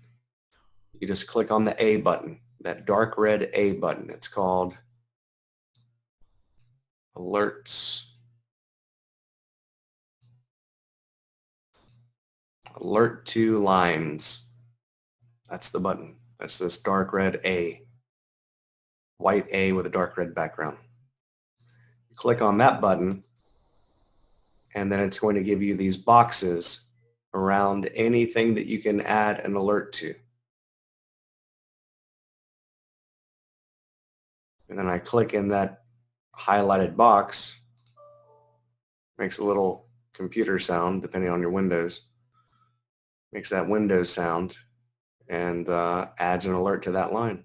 you just click on the A button, that dark red A button. It's called Alerts. Alert to lines. That's the button. That's this dark red A. White A with a dark red background. You click on that button, and then it's going to give you these boxes around anything that you can add an alert to. And then I click in that highlighted box, makes a little computer sound depending on your Windows, makes that Windows sound, and adds an alert to that line.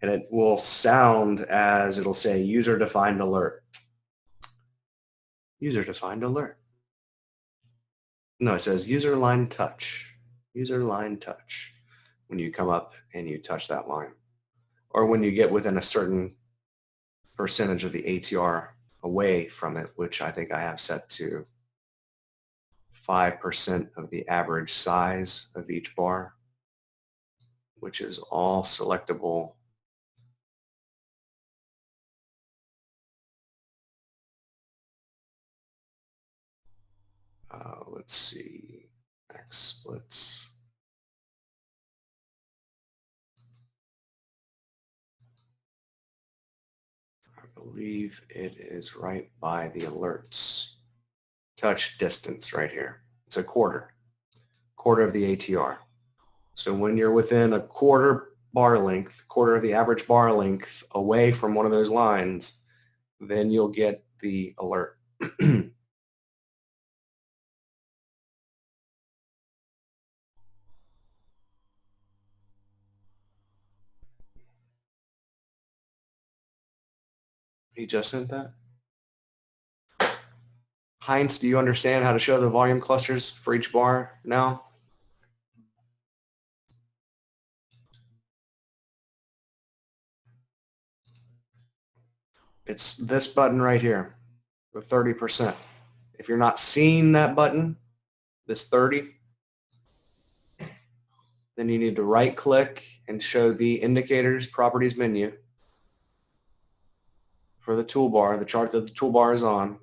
And it will sound as it'll say user-defined alert. User-defined alert. No, it says user line touch. User line touch. When you come up and you touch that line. Or when you get within a certain percentage of the ATR away from it, which I think I have set to 5% of the average size of each bar, which is all selectable. Let's see, X splits. believe it is right by the alerts. Touch distance right here. It's a quarter of the ATR. So when you're within a quarter of the average bar length away from one of those lines, then you'll get the alert. He just sent that? Heinz, do you understand how to show the volume clusters for each bar now? It's this button right here, the 30%. If you're not seeing that button, this 30, then you need to right click and show the indicators properties menu for the toolbar, the chart that the toolbar is on,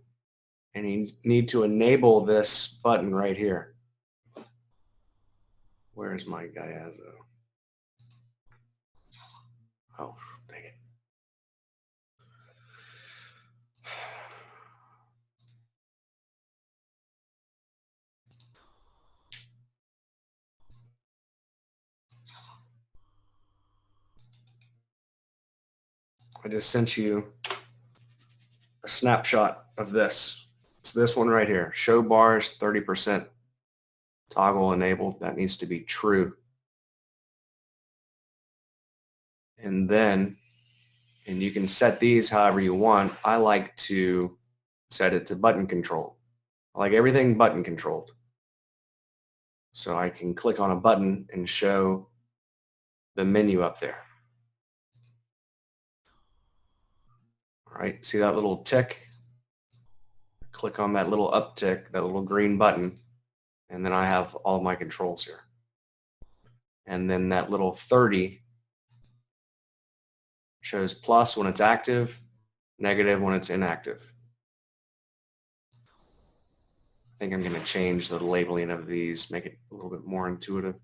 and you need to enable this button right here. Where's my Gaiazo? Oh, dang it. I just sent you a snapshot of this. It's this one right here. Show bars 30% toggle enabled. That needs to be true. And then, and you can set these however you want. I like to set it to button control. I like everything button controlled. So I can click on a button and show the menu up there. All right, see that little tick? Click on that little uptick, that little green button, and then I have all my controls here. And then that little 30 shows plus when it's active, negative when it's inactive. I think I'm going to change the labeling of these, make it a little bit more intuitive.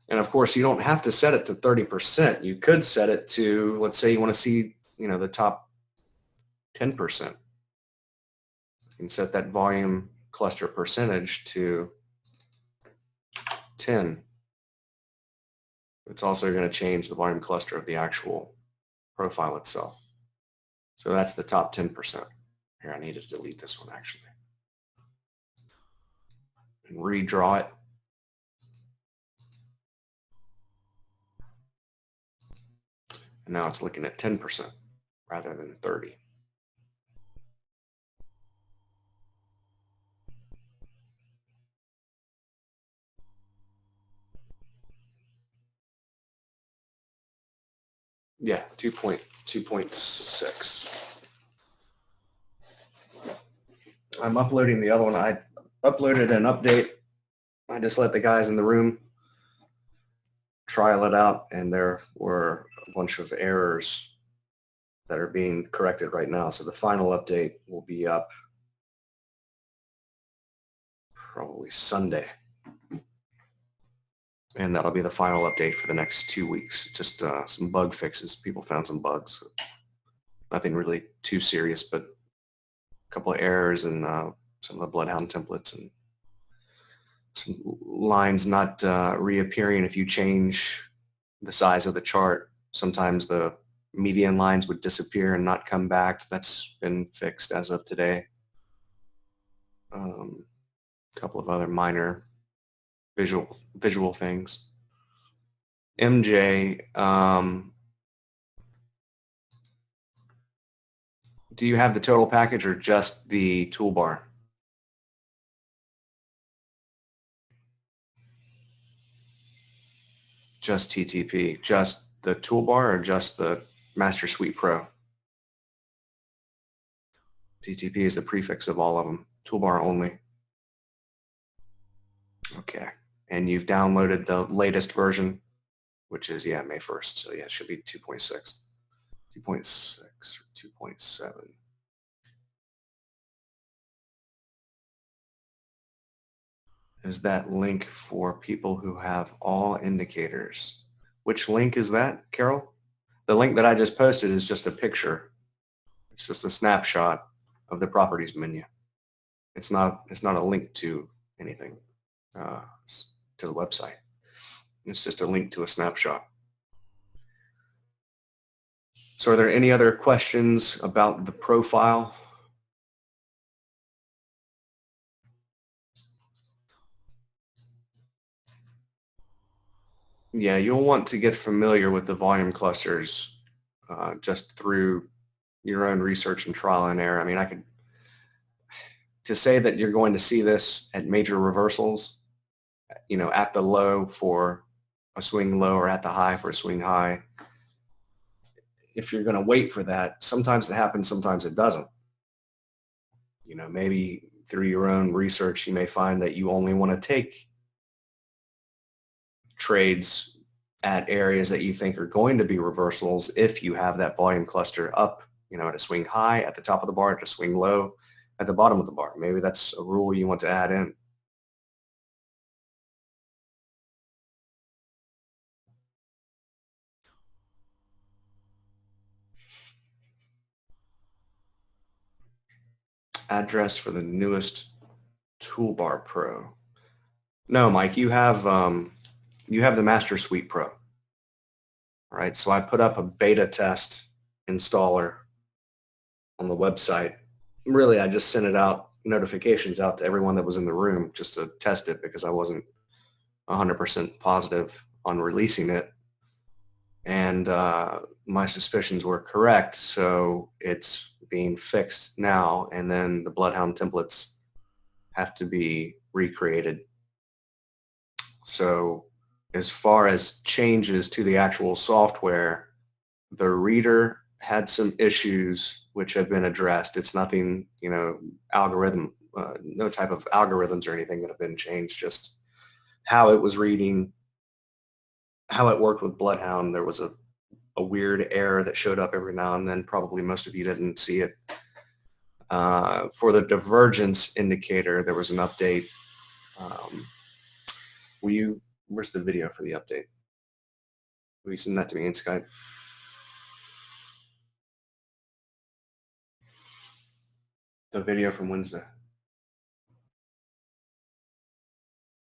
And of course, you don't have to set it to 30%. You could set it to, let's say you want to see, the top 10%. You can set that volume cluster percentage to 10. It's also going to change the volume cluster of the actual profile itself. So that's the top 10%. Here, I need to delete this one actually. And redraw it. And now it's looking at 10% rather than 30. Yeah, 2.6. I'm uploading the other one. I uploaded an update. I just let the guys in the room trial it out, and there were a bunch of errors that are being corrected right now. So the final update will be up probably Sunday. And that'll be the final update for the next 2 weeks. Just some bug fixes. People found some bugs. Nothing really too serious, but a couple of errors in some of the Bloodhound templates and some lines not reappearing if you change the size of the chart. Sometimes the median lines would disappear and not come back. That's been fixed as of today. A couple of other minor visual things. MJ, do you have the total package or just the toolbar? Just TTP, just the toolbar or just the Master Suite Pro? TTP is the prefix of all of them, toolbar only. Okay, and you've downloaded the latest version, which is, yeah, May 1st. So yeah, it should be 2.6. 2.6 or 2.7. Is that link for people who have all indicators? Which link is that, Carol? The link that I just posted is just a picture. It's just a snapshot of the properties menu. It's not a link to anything, to the website. It's just a link to a snapshot. So are there any other questions about the profile? Yeah, you'll want to get familiar with the volume clusters just through your own research and trial and error. I mean, to say that you're going to see this at major reversals, at the low for a swing low or at the high for a swing high, if you're going to wait for that, sometimes it happens, sometimes it doesn't. Maybe through your own research, you may find that you only want to take trades at areas that you think are going to be reversals if you have that volume cluster up, at a swing high, at the top of the bar, at a swing low, at the bottom of the bar. Maybe that's a rule you want to add in. Address for the newest Toolbar Pro. No, Mike, you have the Master Suite Pro. All right, so I put up a beta test installer on the website. Really, I just sent notifications out to everyone that was in the room just to test it because I wasn't 100% positive on releasing it. And my suspicions were correct, so it's being fixed now, and then the Bloodhound templates have to be recreated. So as far as changes to the actual software, the reader had some issues which have been addressed. It's nothing, no type of algorithms or anything that have been changed, just how it was reading, how it worked with Bloodhound. There was a weird error that showed up every now and then. Probably most of you didn't see it. For the divergence indicator, there was an update. Where's the video for the update? Will you send that to me in Skype? The video from Wednesday.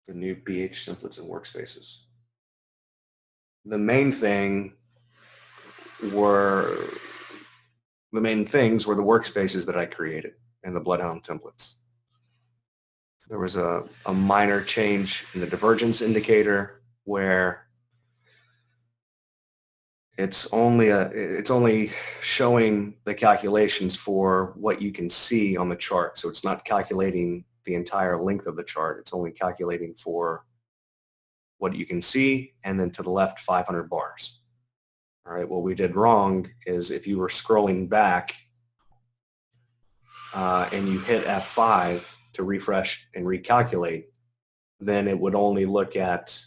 The new BH templates and workspaces. The main things were the workspaces that I created and the Bloodhound templates. There was a minor change in the divergence indicator where it's only showing the calculations for what you can see on the chart. So it's not calculating the entire length of the chart. It's only calculating for what you can see and then to the left 500 bars. All right, what we did wrong is if you were scrolling back and you hit F5 to refresh and recalculate, then it would only look at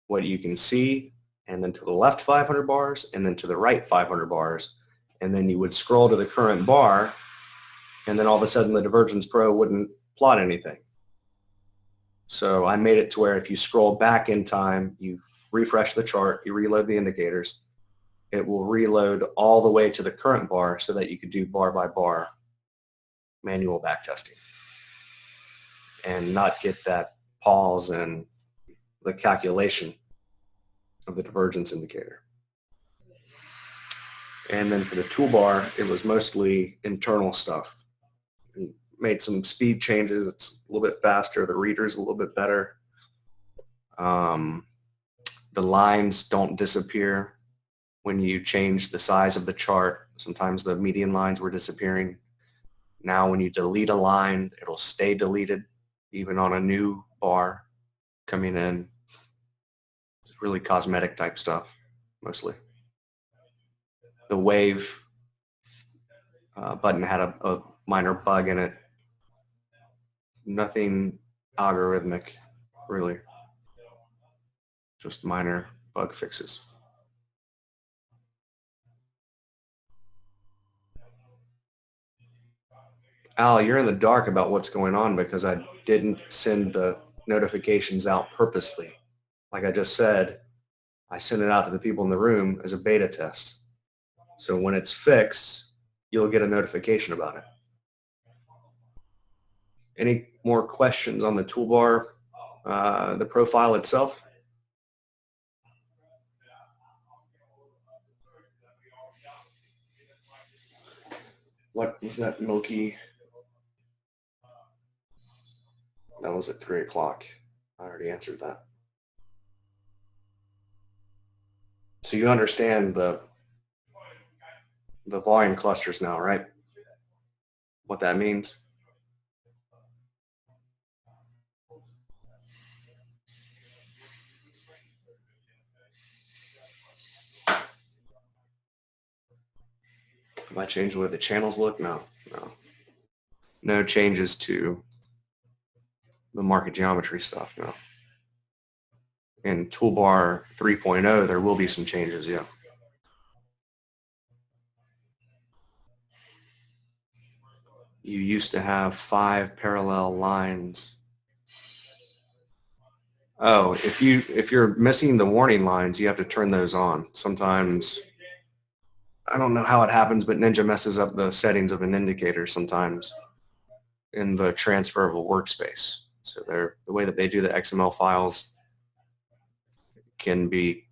what you can see and then to the left 500 bars and then to the right 500 bars. And then you would scroll to the current bar and then all of a sudden the Divergence Pro wouldn't plot anything. So I made it to where if you scroll back in time, you refresh the chart, you reload the indicators, it will reload all the way to the current bar so that you could do bar by bar manual backtesting and not get that pause in the calculation of the divergence indicator. And then for the toolbar, it was mostly internal stuff. We made some speed changes. It's a little bit faster. The reader's a little bit better. The lines don't disappear when you change the size of the chart. Sometimes the median lines were disappearing. Now when you delete a line, it'll stay deleted even on a new bar coming in. It's really cosmetic type stuff, mostly. The wave button had a minor bug in it. Nothing algorithmic, really. Just minor bug fixes. Al, you're in the dark about what's going on because I didn't send the notifications out purposely. Like I just said, I sent it out to the people in the room as a beta test. So when it's fixed, you'll get a notification about it. Any more questions on the toolbar, the profile itself? What was that milky? That was at 3 o'clock. I already answered that. So you understand the volume clusters now, right? What that means? Have I changed the way the channels look? No. No changes to the market geometry stuff, no. In Toolbar 3.0, there will be some changes, yeah. You used to have 5 parallel lines. Oh, if you're missing the warning lines, you have to turn those on. Sometimes, I don't know how it happens, but Ninja messes up the settings of an indicator sometimes in the transferable workspace. So the way that they do the XML files can be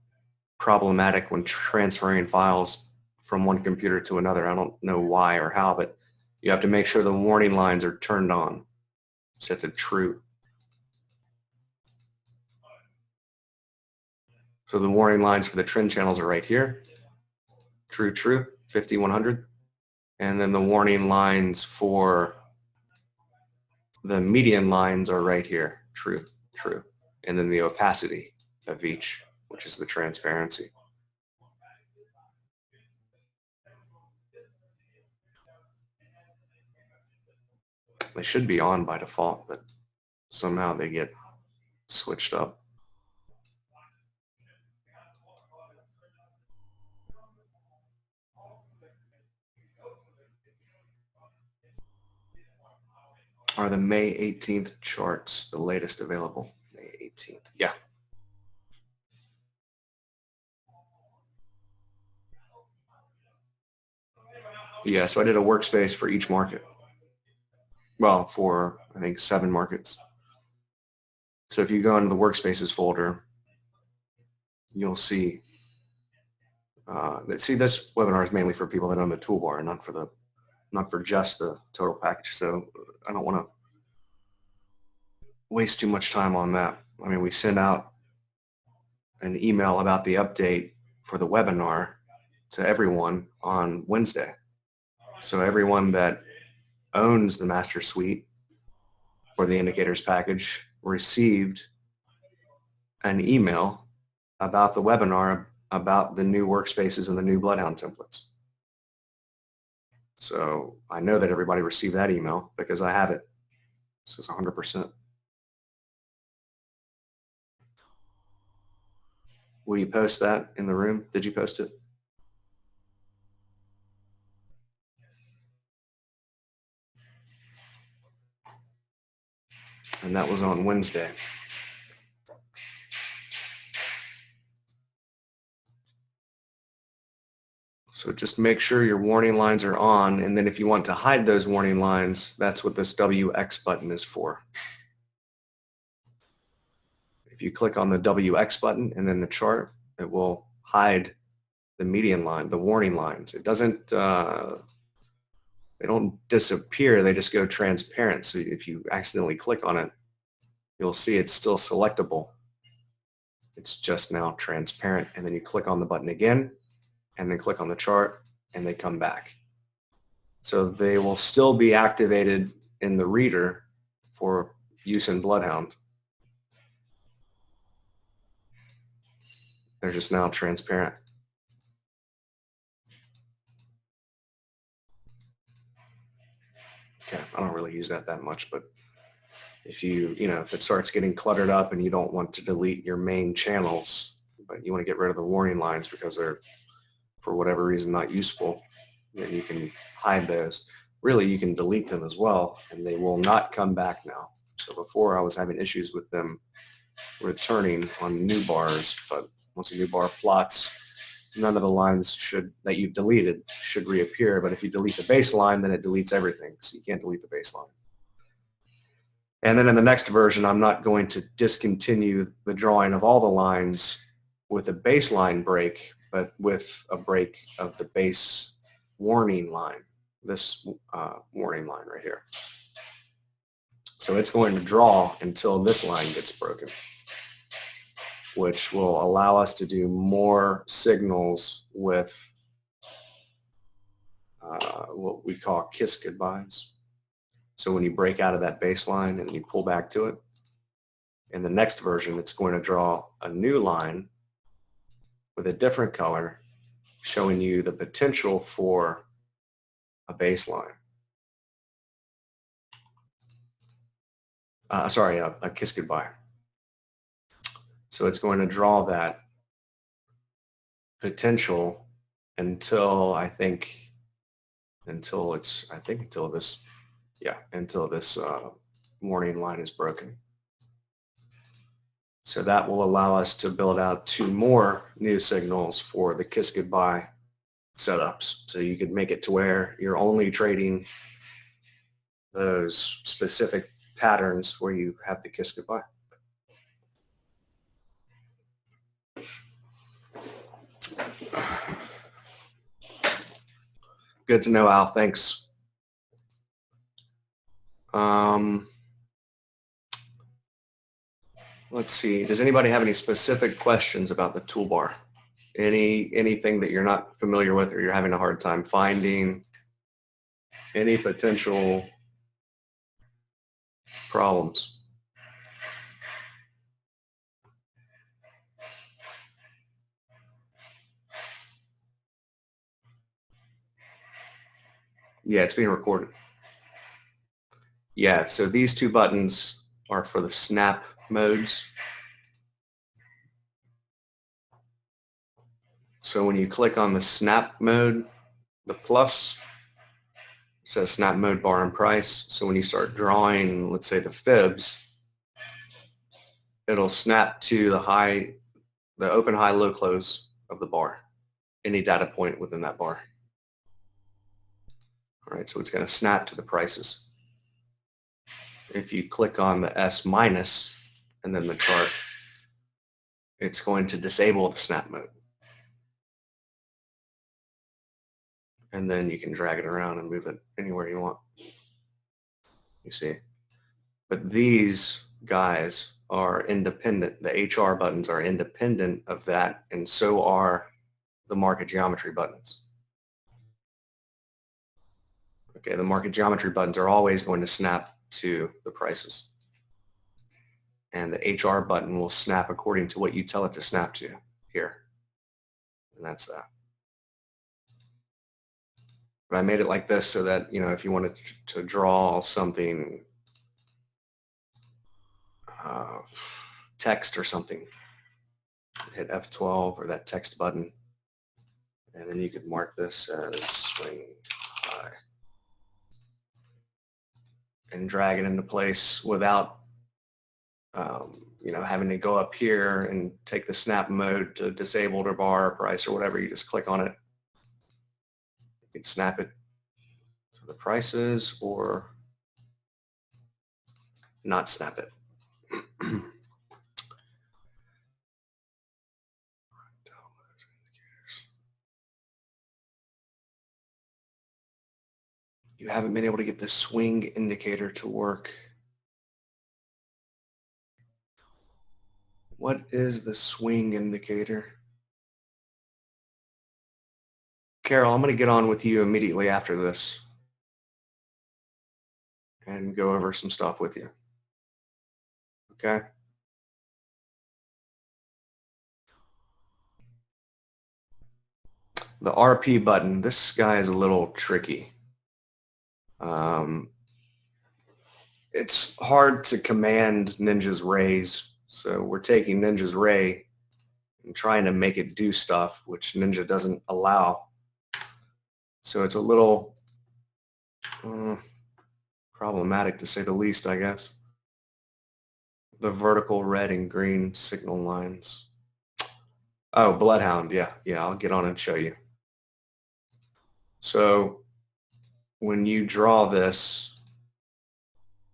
problematic when transferring files from one computer to another. I don't know why or how, but you have to make sure the warning lines are turned on, set to true. So the warning lines for the trend channels are right here. True, true, 50, 100. And then the warning lines for the median lines are right here. True, true. And then the opacity of each, which is the transparency. They should be on by default, but somehow they get switched up. Are the May 18th charts the latest available? May 18th. Yeah. Yeah, so I did a workspace for each market. Well, for, I think, 7 markets. So if you go into the workspaces folder, you'll see, this webinar is mainly for people that own the toolbar and not for just the total package. So I don't want to waste too much time on that. I mean, we sent out an email about the update for the webinar to everyone on Wednesday. So everyone that owns the master suite or the indicators package received an email about the webinar about the new workspaces and the new Bloodhound templates. So I know that everybody received that email because I have it. So it's 100%. Will you post that in the room? Did you post it? And that was on Wednesday. So just make sure your warning lines are on, and then if you want to hide those warning lines, that's what this WX button is for. If you click on the WX button and then the chart, it will hide the median line, the warning lines. It doesn't, they don't disappear, they just go transparent. So if you accidentally click on it, you'll see it's still selectable. It's just now transparent, and then you click on the button again, and then click on the chart, and they come back. So they will still be activated in the reader for use in Bloodhound. They're just now transparent. Okay, I don't really use that much, but if if it starts getting cluttered up and you don't want to delete your main channels, but you want to get rid of the warning lines because they're, for whatever reason, not useful, then you can hide those. Really, you can delete them as well, and they will not come back now. So before I was having issues with them returning on new bars, but once a new bar plots none of the lines that you've deleted should reappear, but if you delete the baseline, then it deletes everything, so you can't delete the baseline. And then in the next version, I'm not going to discontinue the drawing of all the lines with a baseline break, but with a break of the base warning line, this warning line right here. So it's going to draw until this line gets broken, which will allow us to do more signals with what we call kiss goodbyes. So when you break out of that baseline and you pull back to it, in the next version, it's going to draw a new line with a different color showing you the potential for a baseline. A kiss goodbye. So it's going to draw that potential until this warning line is broken. So that will allow us to build out 2 more new signals for the kiss goodbye setups. So you could make it to where you're only trading those specific patterns where you have the kiss goodbye. Good to know, Al. Thanks. Let's see. Does anybody have any specific questions about the toolbar? Anything that you're not familiar with or you're having a hard time finding? Any potential problems? Yeah, it's being recorded. Yeah, so these 2 buttons are for the snap modes. So when you click on the snap mode, the plus says snap mode bar and price. So when you start drawing, let's say the fibs, it'll snap to the open, high, low, close of the bar, any data point within that bar. All right, so it's going to snap to the prices. If you click on the S minus and then the chart, it's going to disable the snap mode. And then you can drag it around and move it anywhere you want. You see. But these guys are independent. The HR buttons are independent of that, and so are the market geometry buttons. Okay, the market geometry buttons are always going to snap to the prices. And the HR button will snap according to what you tell it to snap to here. And that's that. But I made it like this so that, if you wanted to draw something, text or something, hit F12 or that text button, and then you could mark this as swing high and drag it into place without having to go up here and take the snap mode to disabled or bar or price or whatever. You just click on it. You can snap it to the prices or not snap it. You haven't been able to get the swing indicator to work. What is the swing indicator? Carol, I'm going to get on with you immediately after this and go over some stuff with you. Okay? The RP button, this guy is a little tricky. It's hard to command Ninja's rays, so we're taking Ninja's ray and trying to make it do stuff, which Ninja doesn't allow. So it's a little problematic to say the least, I guess. The vertical red and green signal lines. Oh, Bloodhound, yeah, I'll get on and show you. So when you draw this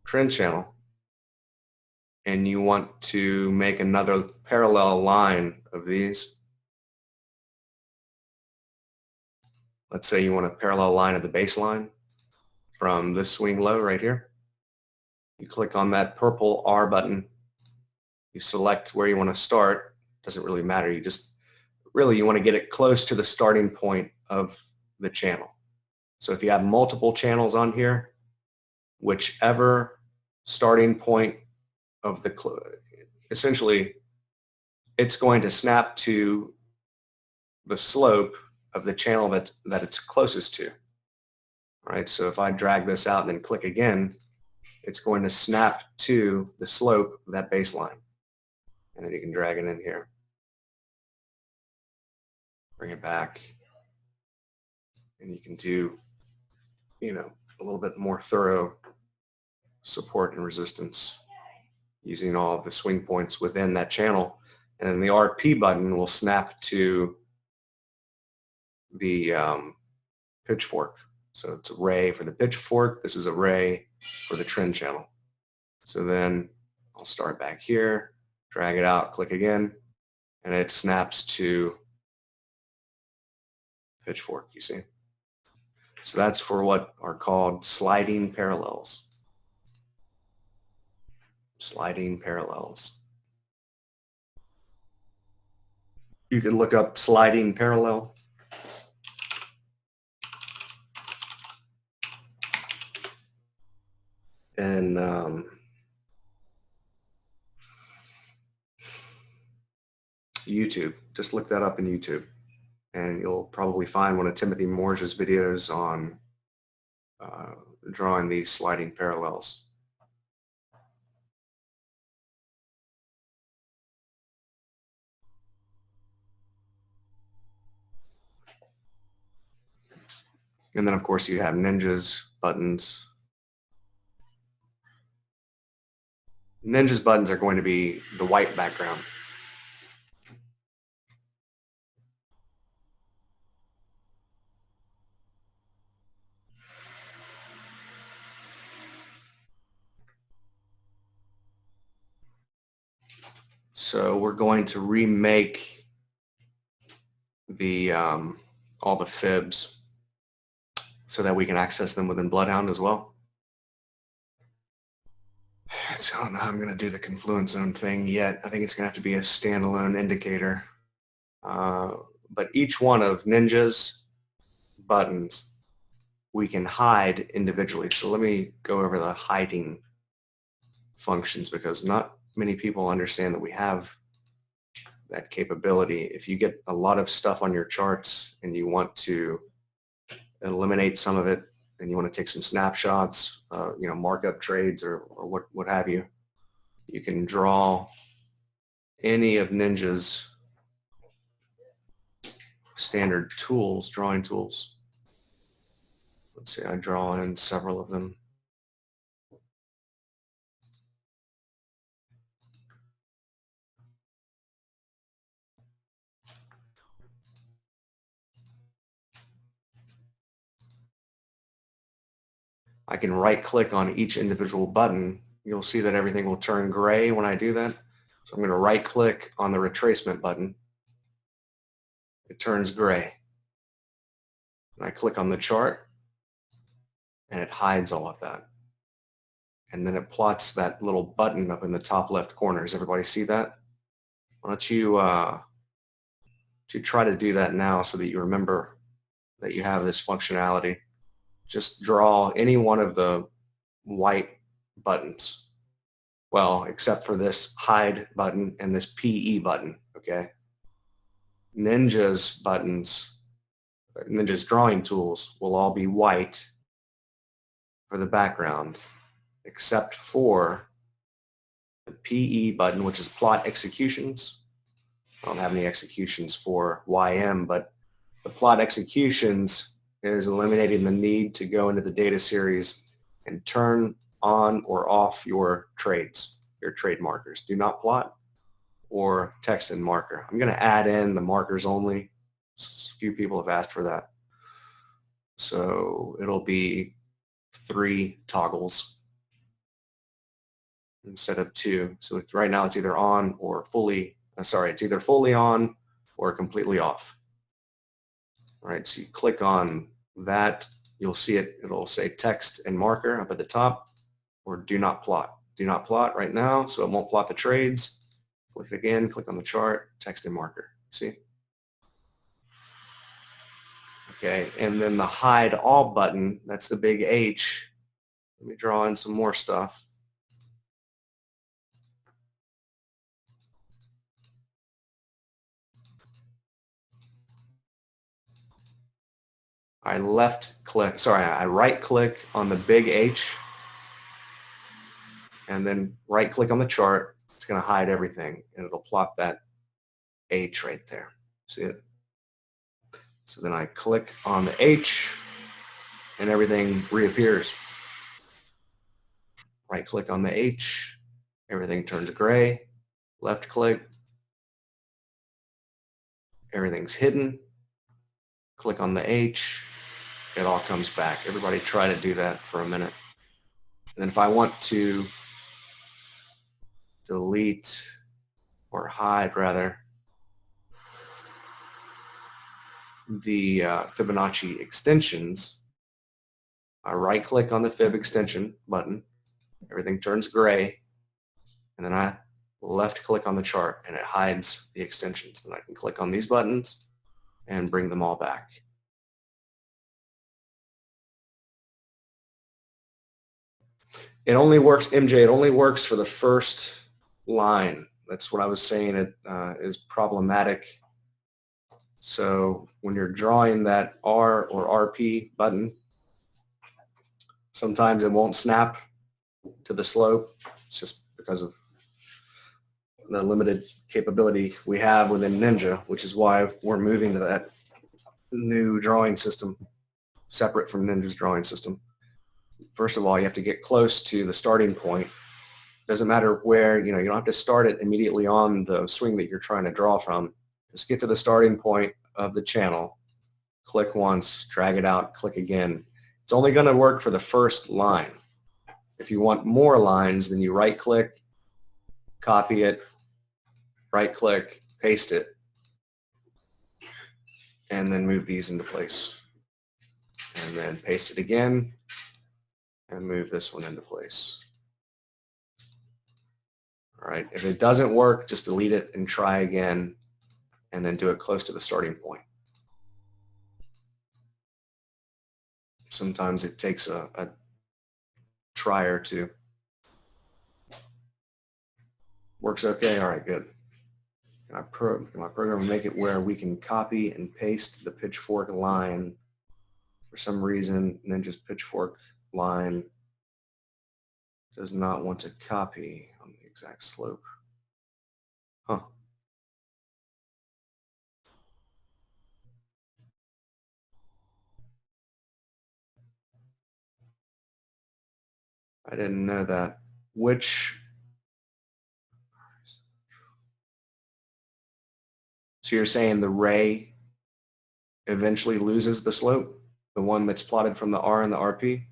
trend channel and you want to make another parallel line of these, let's say you want a parallel line of the baseline from this swing low right here. You click on that purple R button. You select where you want to start. Doesn't really matter. You just you want to get it close to the starting point of the channel. So if you have multiple channels on here, whichever starting point of the, essentially it's going to snap to the slope of the channel that it's closest to. All right, so if I drag this out and then click again, it's going to snap to the slope of that baseline. And then you can drag it in here. Bring it back. And you can do, a little bit more thorough support and resistance using all of the swing points within that channel. And then the RP button will snap to the pitchfork. So it's a ray for the pitchfork. This is a ray for the trend channel. So then I'll start back here, drag it out, click again, and it snaps to pitchfork, you see. So that's for what are called sliding parallels. Sliding parallels. You can look up sliding parallel. And YouTube. Just look that up in YouTube. And you'll probably find one of Timothy Moore's videos on drawing these sliding parallels. And then, of course, you have Ninja's buttons. Ninja's buttons are going to be the white background. So we're going to remake the all the fibs so that we can access them within Bloodhound as well. So I don't know how I'm going to do the confluence zone thing yet. I think it's going to have to be a standalone indicator. But each one of Ninja's buttons we can hide individually. So let me go over the hiding functions because not many people understand that we have that capability. If you get a lot of stuff on your charts and you want to eliminate some of it and you want to take some snapshots, markup trades or what have you, you can draw any of Ninja's standard tools, drawing tools. Let's see, I draw in several of them. I can right click on each individual button. You'll see that everything will turn gray when I do that. So I'm going to right click on the retracement button. It turns gray. And I click on the chart and it hides all of that. And then it plots that little button up in the top left corner. Does everybody see that? Why don't you try to do that now so that you remember that you have this functionality. Just draw any one of the white buttons. Well, except for this hide button and this PE button, okay? Ninja's buttons, Ninja's drawing tools will all be white for the background, except for the PE button, which is plot executions. I don't have any executions for YM, but the plot executions is eliminating the need to go into the data series and turn on or off your trades, your trade markers. Do not plot. or text and marker. I'm going to add in the markers only. A few people have asked for that. So it'll be 3 toggles instead of 2. So right now it's either on or fully, it's either fully on or completely off. All right, so you click on that, you'll see it, it'll say text and marker up at the top, or do not plot. Do not plot right now, so it won't plot the trades. Click again, click on the chart, text and marker. See? Okay, and then the hide all button, that's the big H. Let me draw in some more stuff. I right click on the big H and then right click on the chart. It's going to hide everything and it'll plot that H right there. See it? So then I click on the H and everything reappears. Right click on the H, everything turns gray. Left click, everything's hidden. Click on the H, it all comes back. Everybody try to do that for a minute. And then if I want to delete or hide rather the Fibonacci extensions, I right click on the Fib extension button, everything turns gray, and then I left click on the chart and it hides the extensions. Then I can click on these buttons and bring them all back. It only works, MJ, it only works for the first line. That's what I was saying, it is problematic. So when you're drawing that R or RP button, sometimes it won't snap to the slope. It's just because of the limited capability we have within Ninja, which is why we're moving to that new drawing system, separate from Ninja's drawing system. First of all, you have to get close to the starting point. Doesn't matter where, you don't have to start it immediately on the swing that you're trying to draw from. Just get to the starting point of the channel, click once, drag it out, click again. It's only going to work for the first line. If you want more lines, then you right click, copy it, right click, paste it, and then move these into place. And then paste it again and move this one into place. All right, if it doesn't work, just delete it and try again and then do it close to the starting point. Sometimes it takes a try or two. Works okay? All right, good. Can my program make it where we can copy and paste the pitchfork line for some reason, and then just pitchfork line does not want to copy on the exact slope? Huh. I didn't know that. So you're saying the ray eventually loses the slope? The one that's plotted from the R and the RP?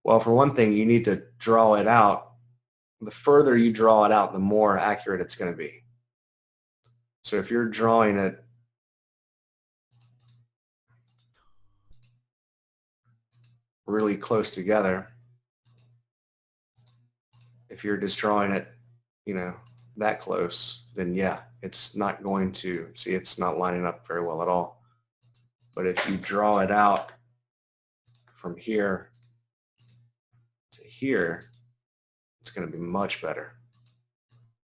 Well, for one thing, you need to draw it out. The further you draw it out, the more accurate it's going to be. So if you're drawing it really close together, if you're just drawing it, that close, then yeah, it's not going to, see, it's not lining up very well at all. But if you draw it out from here to here, it's going to be much better.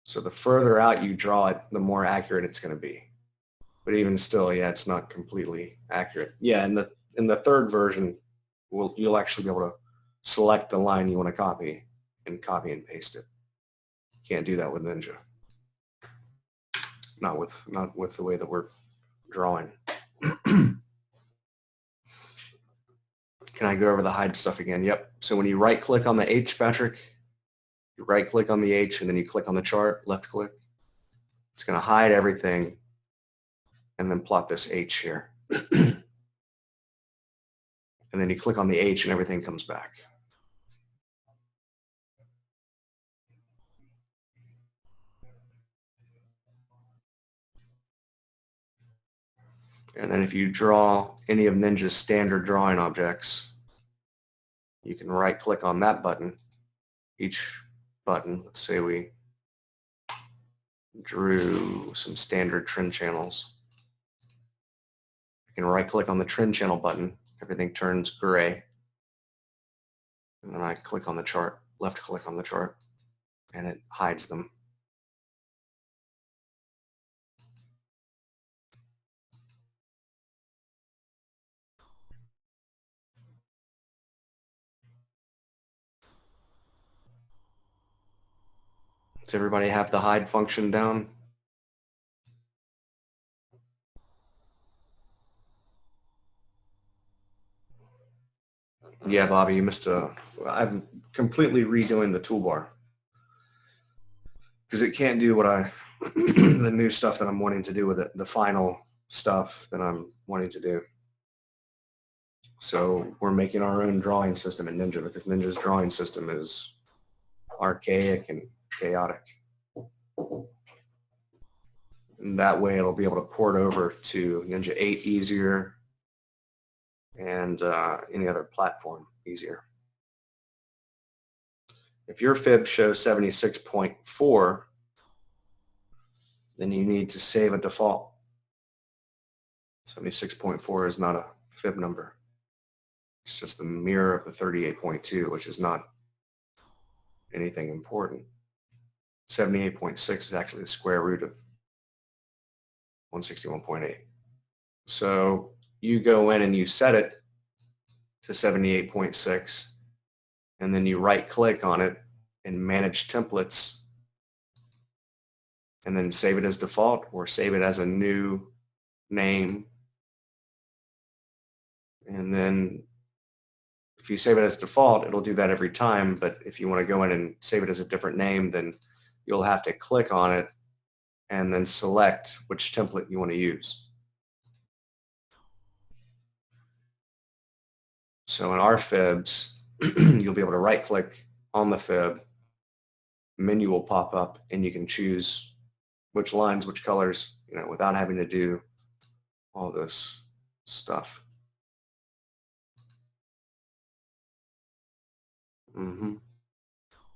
So the further out you draw it, the more accurate it's going to be. But even still, yeah, it's not completely accurate. Yeah, in the third version, you'll actually be able to select the line you want to copy and paste it. Can't do that with Ninja. Not with the way that we're drawing. Can I go over the hide stuff again? Yep. So when you right click on the H, Patrick, you right click on the H and then you click on the chart, left click. It's going to hide everything and then plot this H here. And then you click on the H and everything comes back. And then if you draw any of Ninja's standard drawing objects, you can right click on that button, each button. Let's say we drew some standard trend channels. I can right click on the trend channel button, everything turns gray. And then I click on the chart, left click on the chart, and it hides them. Does everybody have the hide function down? Yeah, Bobby, you missed I'm completely redoing the toolbar because it can't do what the new stuff that I'm wanting to do with it, the final stuff that I'm wanting to do. So we're making our own drawing system in Ninja because Ninja's drawing system is archaic and chaotic. And that way it'll be able to port over to Ninja 8 easier and any other platform easier. If your fib shows 76.4, then you need to save a default. 76.4 is not a fib number. It's just the mirror of the 38.2, which is not anything important. 78.6 is actually the square root of 161.8. So you go in and you set it to 78.6, and then you right click on it and manage templates, and then save it as default or save it as a new name. And then if you save it as default, it'll do that every time. But if you want to go in and save it as a different name, then you'll have to click on it and then select which template you want to use. So in our fibs, you'll be able to right click on the fib, menu will pop up, and you can choose which lines, which colors, without having to do all this stuff.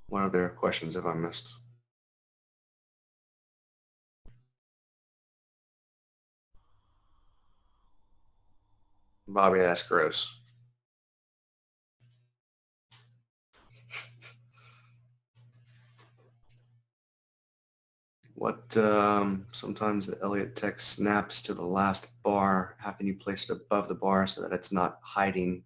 What other questions have I missed? Bobby, that's gross. What, sometimes the Elliott text snaps to the last bar. How can you place it above the bar so that it's not hiding?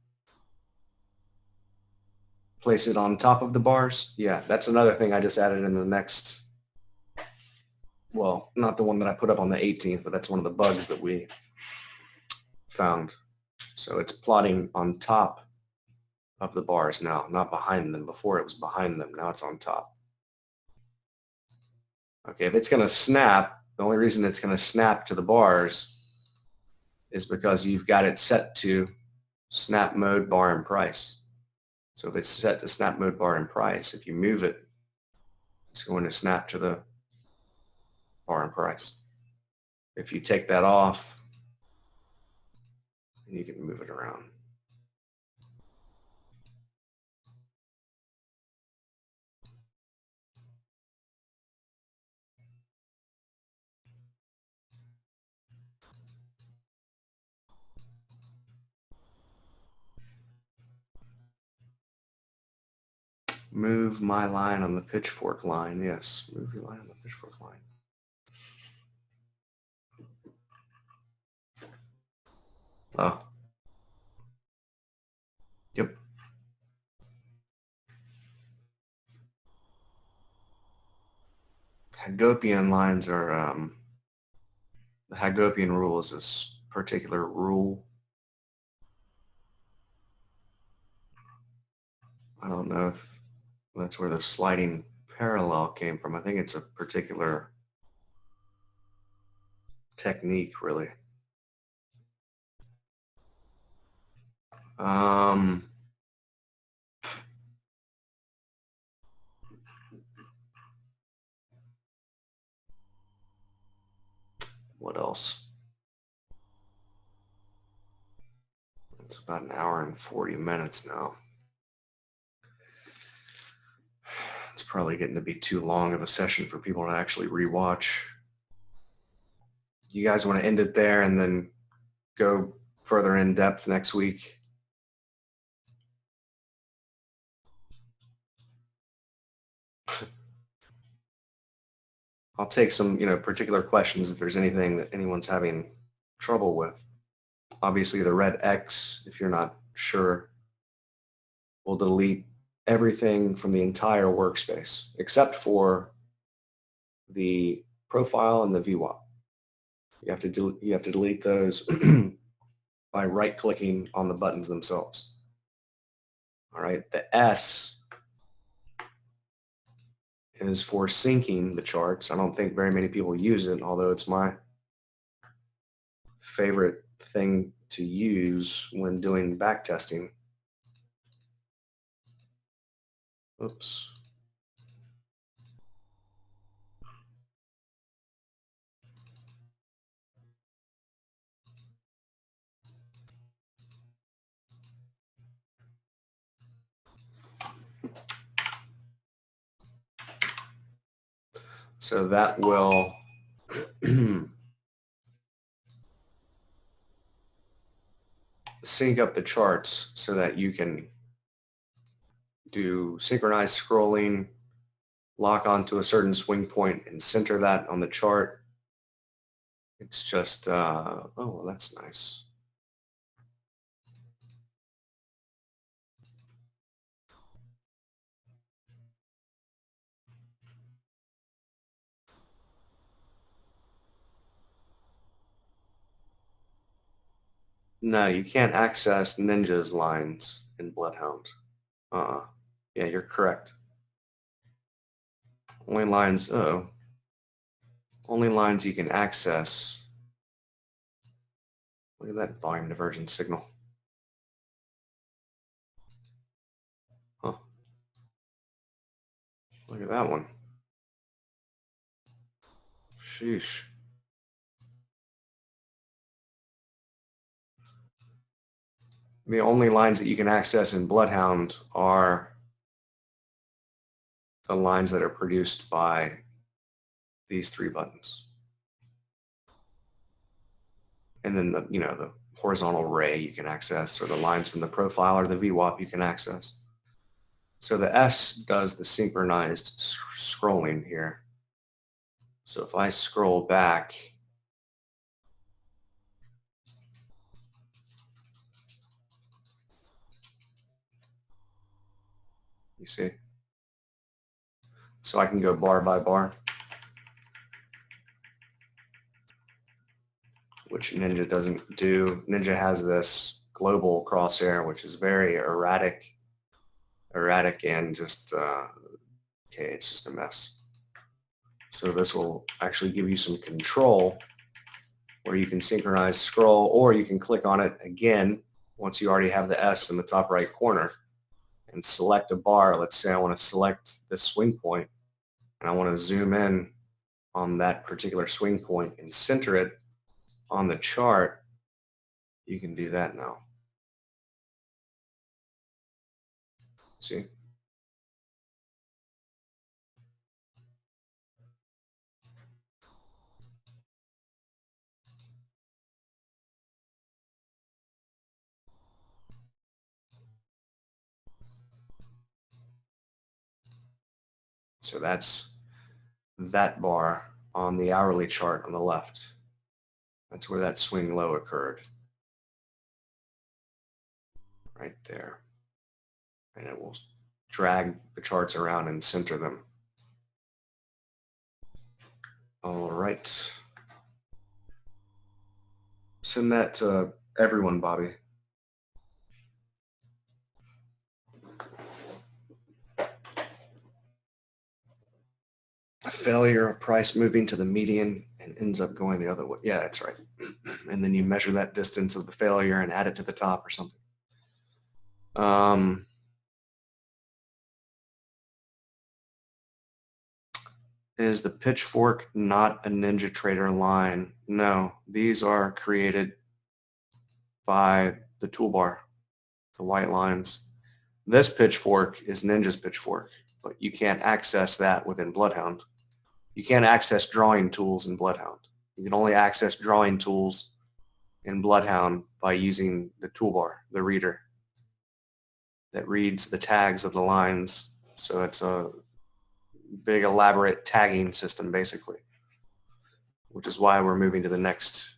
Place it on top of the bars? Yeah, that's another thing I just added in the next, well, not the one that I put up on the 18th, but that's one of the bugs that we found. So it's plotting on top of the bars now, not behind them. Before it was behind them, now it's on top. Okay, if it's going to snap, the only reason it's going to snap to the bars is because you've got it set to snap mode, bar, and price. So if it's set to snap mode, bar, and price, if you move it, it's going to snap to the bar and price. If you take that off, you can move it around. Move my line on the pitchfork line. Yes, move your line on the pitchfork line. Oh. Yep. Hagopian lines are, the Hagopian rule is this particular rule I don't know if that's where the sliding parallel came from. I think it's a particular technique, really. What else? It's about an hour and 40 minutes now. It's probably getting to be too long of a session for people to actually rewatch. You guys want to end it there and then go further in depth next week? I'll take some, particular questions if there's anything that anyone's having trouble with. Obviously, the red X, if you're not sure, will delete everything from the entire workspace except for the profile and the VWAP. You have to delete those by right-clicking on the buttons themselves. All right, the S is for syncing the charts. I don't think very many people use it, although it's my favorite thing to use when doing backtesting. Oops. So that will sync up the charts so that you can do synchronized scrolling, lock onto a certain swing point and center that on the chart. It's just, oh, well, that's nice. No, you can't access Ninja's lines in Bloodhound. Yeah, you're correct. Only lines you can access. Look at that volume divergence signal. Huh. Look at that one. Sheesh. The only lines that you can access in Bloodhound are the lines that are produced by these three buttons. And then the horizontal ray you can access, or the lines from the profile or the VWAP you can access. So the S does the synchronized scrolling here. So if I scroll back, you see? So I can go bar by bar, which Ninja doesn't do. Ninja has this global crosshair, which is very erratic and just, okay, it's just a mess. So this will actually give you some control where you can synchronize scroll, or you can click on it again once you already have the S in the top right corner and select a bar. Let's say I want to select this swing point and I want to zoom in on that particular swing point and center it on the chart. You can do that now. See? So that's that bar on the hourly chart on the left. That's where that swing low occurred. Right there. And it will drag the charts around and center them. All right. Send that to everyone, Bobby. a failure of price moving to the median and ends up going the other way. Yeah, that's right. And then you measure that distance of the failure and add it to the top or something. Is the pitchfork not a NinjaTrader line? No, these are created by the toolbar, the white lines. This pitchfork is Ninja's pitchfork, but you can't access that within Bloodhound. You can't access drawing tools in Bloodhound. You can only access drawing tools in Bloodhound by using the toolbar, the reader that reads the tags of the lines. So it's a big elaborate tagging system basically, which is why we're moving to the next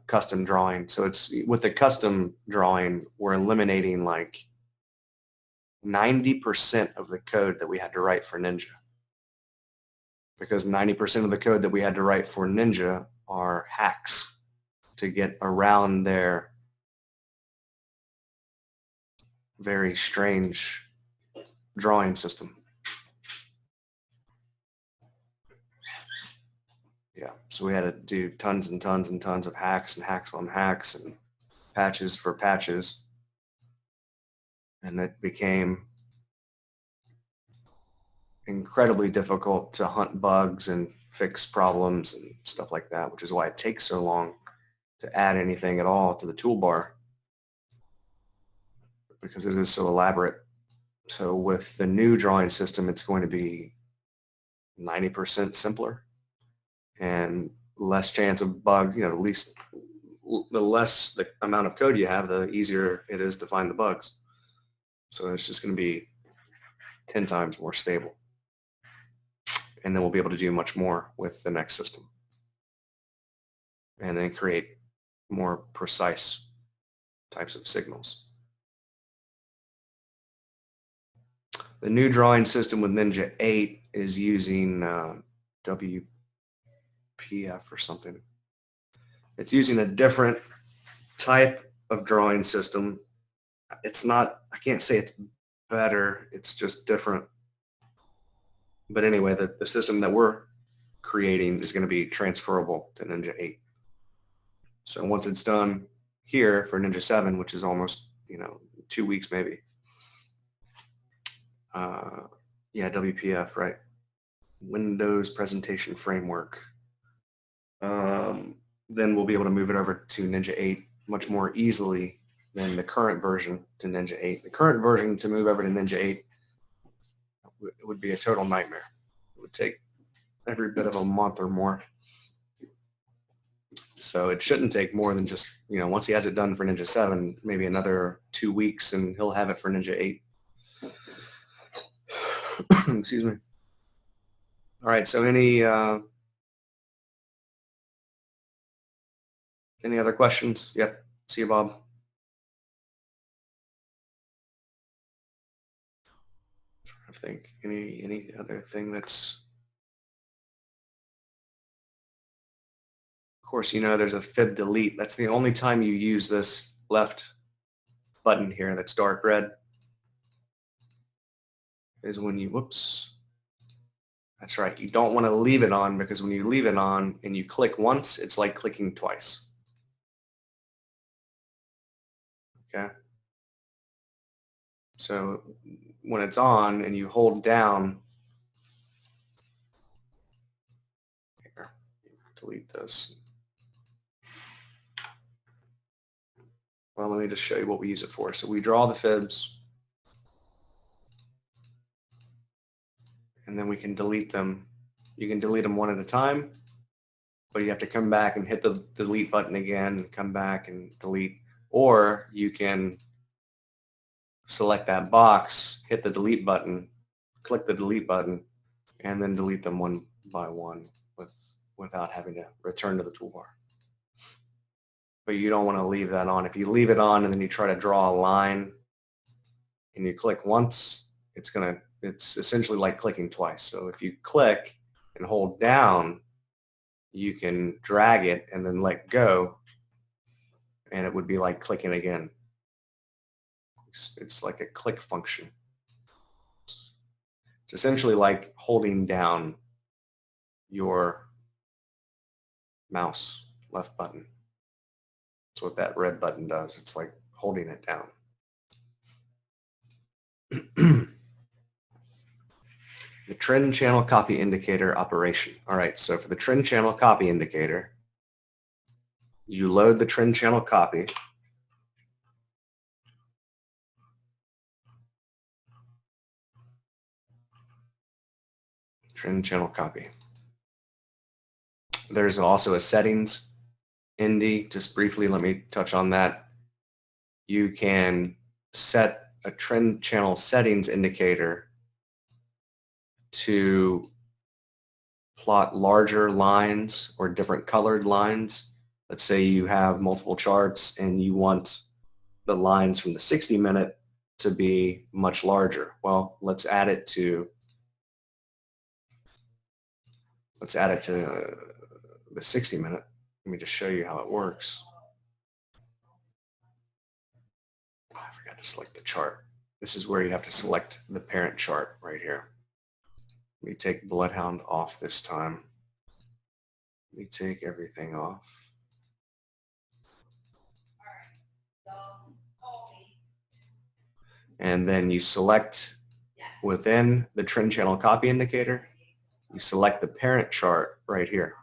custom drawing. So it's with the custom drawing, we're eliminating like 90% of the code that we had to write for Ninja, because 90% of the code that we had to write for Ninja are hacks to get around their very strange drawing system. Yeah, so we had to do tons and tons and tons of hacks and hacks on hacks and patches for patches. And it became incredibly difficult to hunt bugs and fix problems and stuff like that, which is why it takes so long to add anything at all to the toolbar, because it is so elaborate. So with the new drawing system, it's going to be 90% simpler and less chance of bug, the least, the less the amount of code you have, the easier it is to find the bugs. So it's just going to be 10 times more stable. And then we'll be able to do much more with the next system. And then create more precise types of signals. The new drawing system with Ninja 8 is using WPF or something. It's using a different type of drawing system. It's not, I can't say it's better, it's just different. But anyway, the system that we're creating is going to be transferable to Ninja 8. So once it's done here for Ninja 7, which is almost, 2 weeks maybe. Yeah, WPF, right? Windows Presentation Framework. Then we'll be able to move it over to Ninja 8 much more easily than the current version to Ninja 8. The current version to move over to Ninja 8 would be a total nightmare. It would take every bit of a month or more. So it shouldn't take more than just, once he has it done for Ninja 7, maybe another 2 weeks and he'll have it for Ninja 8. Excuse me. All right, so any other questions? Yep, see you, Bob. I think any other thing that's, of course, there's a fib delete. That's the only time you use this left button here that's dark red, is when you, whoops. That's right. You don't want to leave it on, because when you leave it on and you click once, it's like clicking twice. Okay. So when it's on and you hold down, here, delete this. Well, let me just show you what we use it for. So we draw the fibs, and then we can delete them. You can delete them one at a time, but you have to come back and hit the delete button again and come back and delete. Or you can select that box, hit the delete button, click the delete button, and then delete them one by one without having to return to the toolbar. But you don't want to leave that on. If you leave it on and then you try to draw a line and you click once, it's essentially like clicking twice. So if you click and hold down, you can drag it and then let go, and it would be like clicking again. It's like a click function. It's essentially like holding down your mouse left button. That's what that red button does. It's like holding it down. The trend channel copy indicator operation. All right, so for the trend channel copy indicator, you load the trend channel copy. Trend channel copy. There's also a settings Indy. Just briefly, let me touch on that. You can set a trend channel settings indicator to plot larger lines or different colored lines. Let's say you have multiple charts and you want the lines from the 60-minute to be much larger. Well, let's add it to the 60-minute. Let me just show you how it works. Oh, I forgot to select the chart. This is where you have to select the parent chart right here. Let me take Bloodhound off this time. Let me take everything off. And then you select within the trend channel copy indicator, you select the parent chart right here,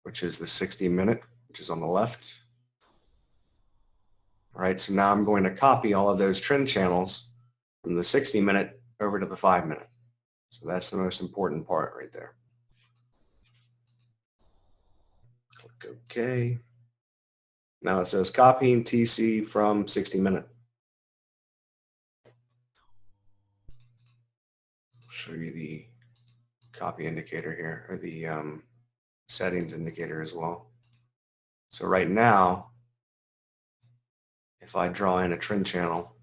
which is the 60-minute, which is on the left. All right, so now I'm going to copy all of those trend channels from the 60-minute over to the 5-minute. So that's the most important part right there. Click OK. Now it says copying TC from 60-minute. I'll show you the copy indicator here, or the settings indicator as well. So right now, if I draw in a trend channel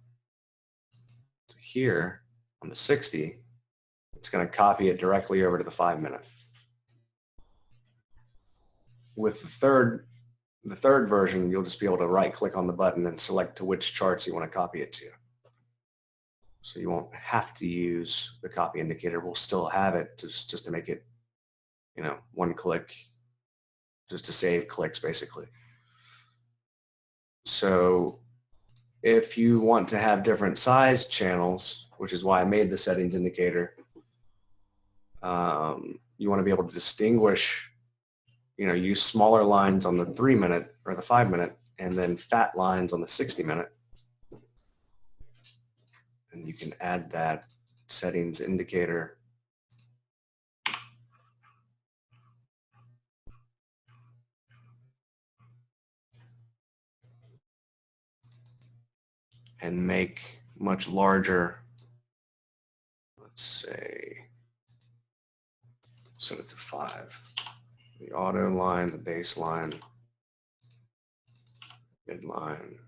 to here on the 60, it's going to copy it directly over to the 5-minute. With the third version, you'll just be able to right-click on the button and select to which charts you want to copy it to. So you won't have to use the copy indicator. We'll still have it just to make it, one click, just to save clicks, basically. So if you want to have different size channels, which is why I made the settings indicator, you want to be able to distinguish, use smaller lines on the 3-minute or the 5-minute, and then fat lines on the 60-minute. And you can add that settings indicator and make much larger, let's say, set it to 5. The auto line, the baseline, midline,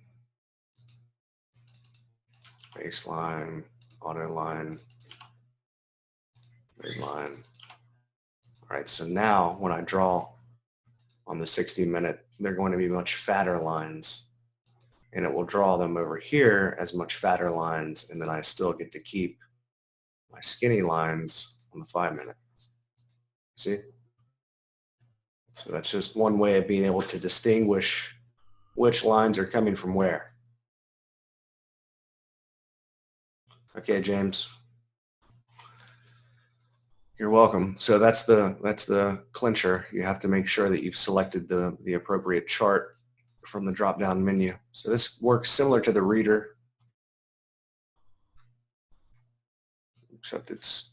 baseline, auto line, midline. All right, so now when I draw on the 60-minute, they're going to be much fatter lines, and it will draw them over here as much fatter lines, and then I still get to keep my skinny lines on the 5-minute. See? So that's just one way of being able to distinguish which lines are coming from where. Okay, James. You're welcome. So that's the clincher. You have to make sure that you've selected the appropriate chart from the drop-down menu. So this works similar to the reader, except it's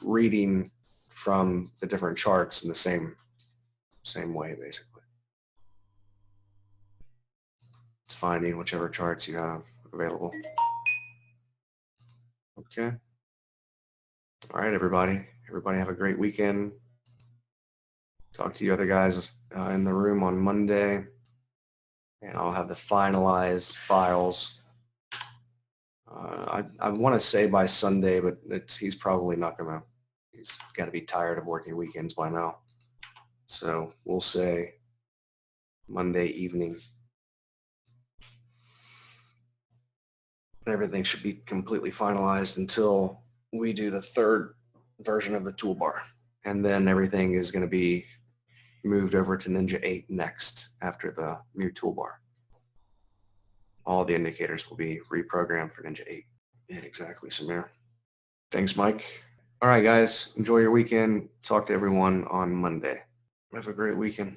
reading from the different charts in the same way, basically. It's finding whichever charts you have available. Okay. All right, everybody. Everybody have a great weekend. Talk to you other guys in the room on Monday, and I'll have the finalized files. I want to say by Sunday, but he's probably not going to. He's got to be tired of working weekends by now. So we'll say Monday evening. Everything should be completely finalized until we do the third version of the toolbar. And then everything is going to be moved over to Ninja 8 next after the new toolbar. All the indicators will be reprogrammed for Ninja 8. Yeah, exactly, Samir. Thanks, Mike. All right, guys, enjoy your weekend. Talk to everyone on Monday. Have a great weekend.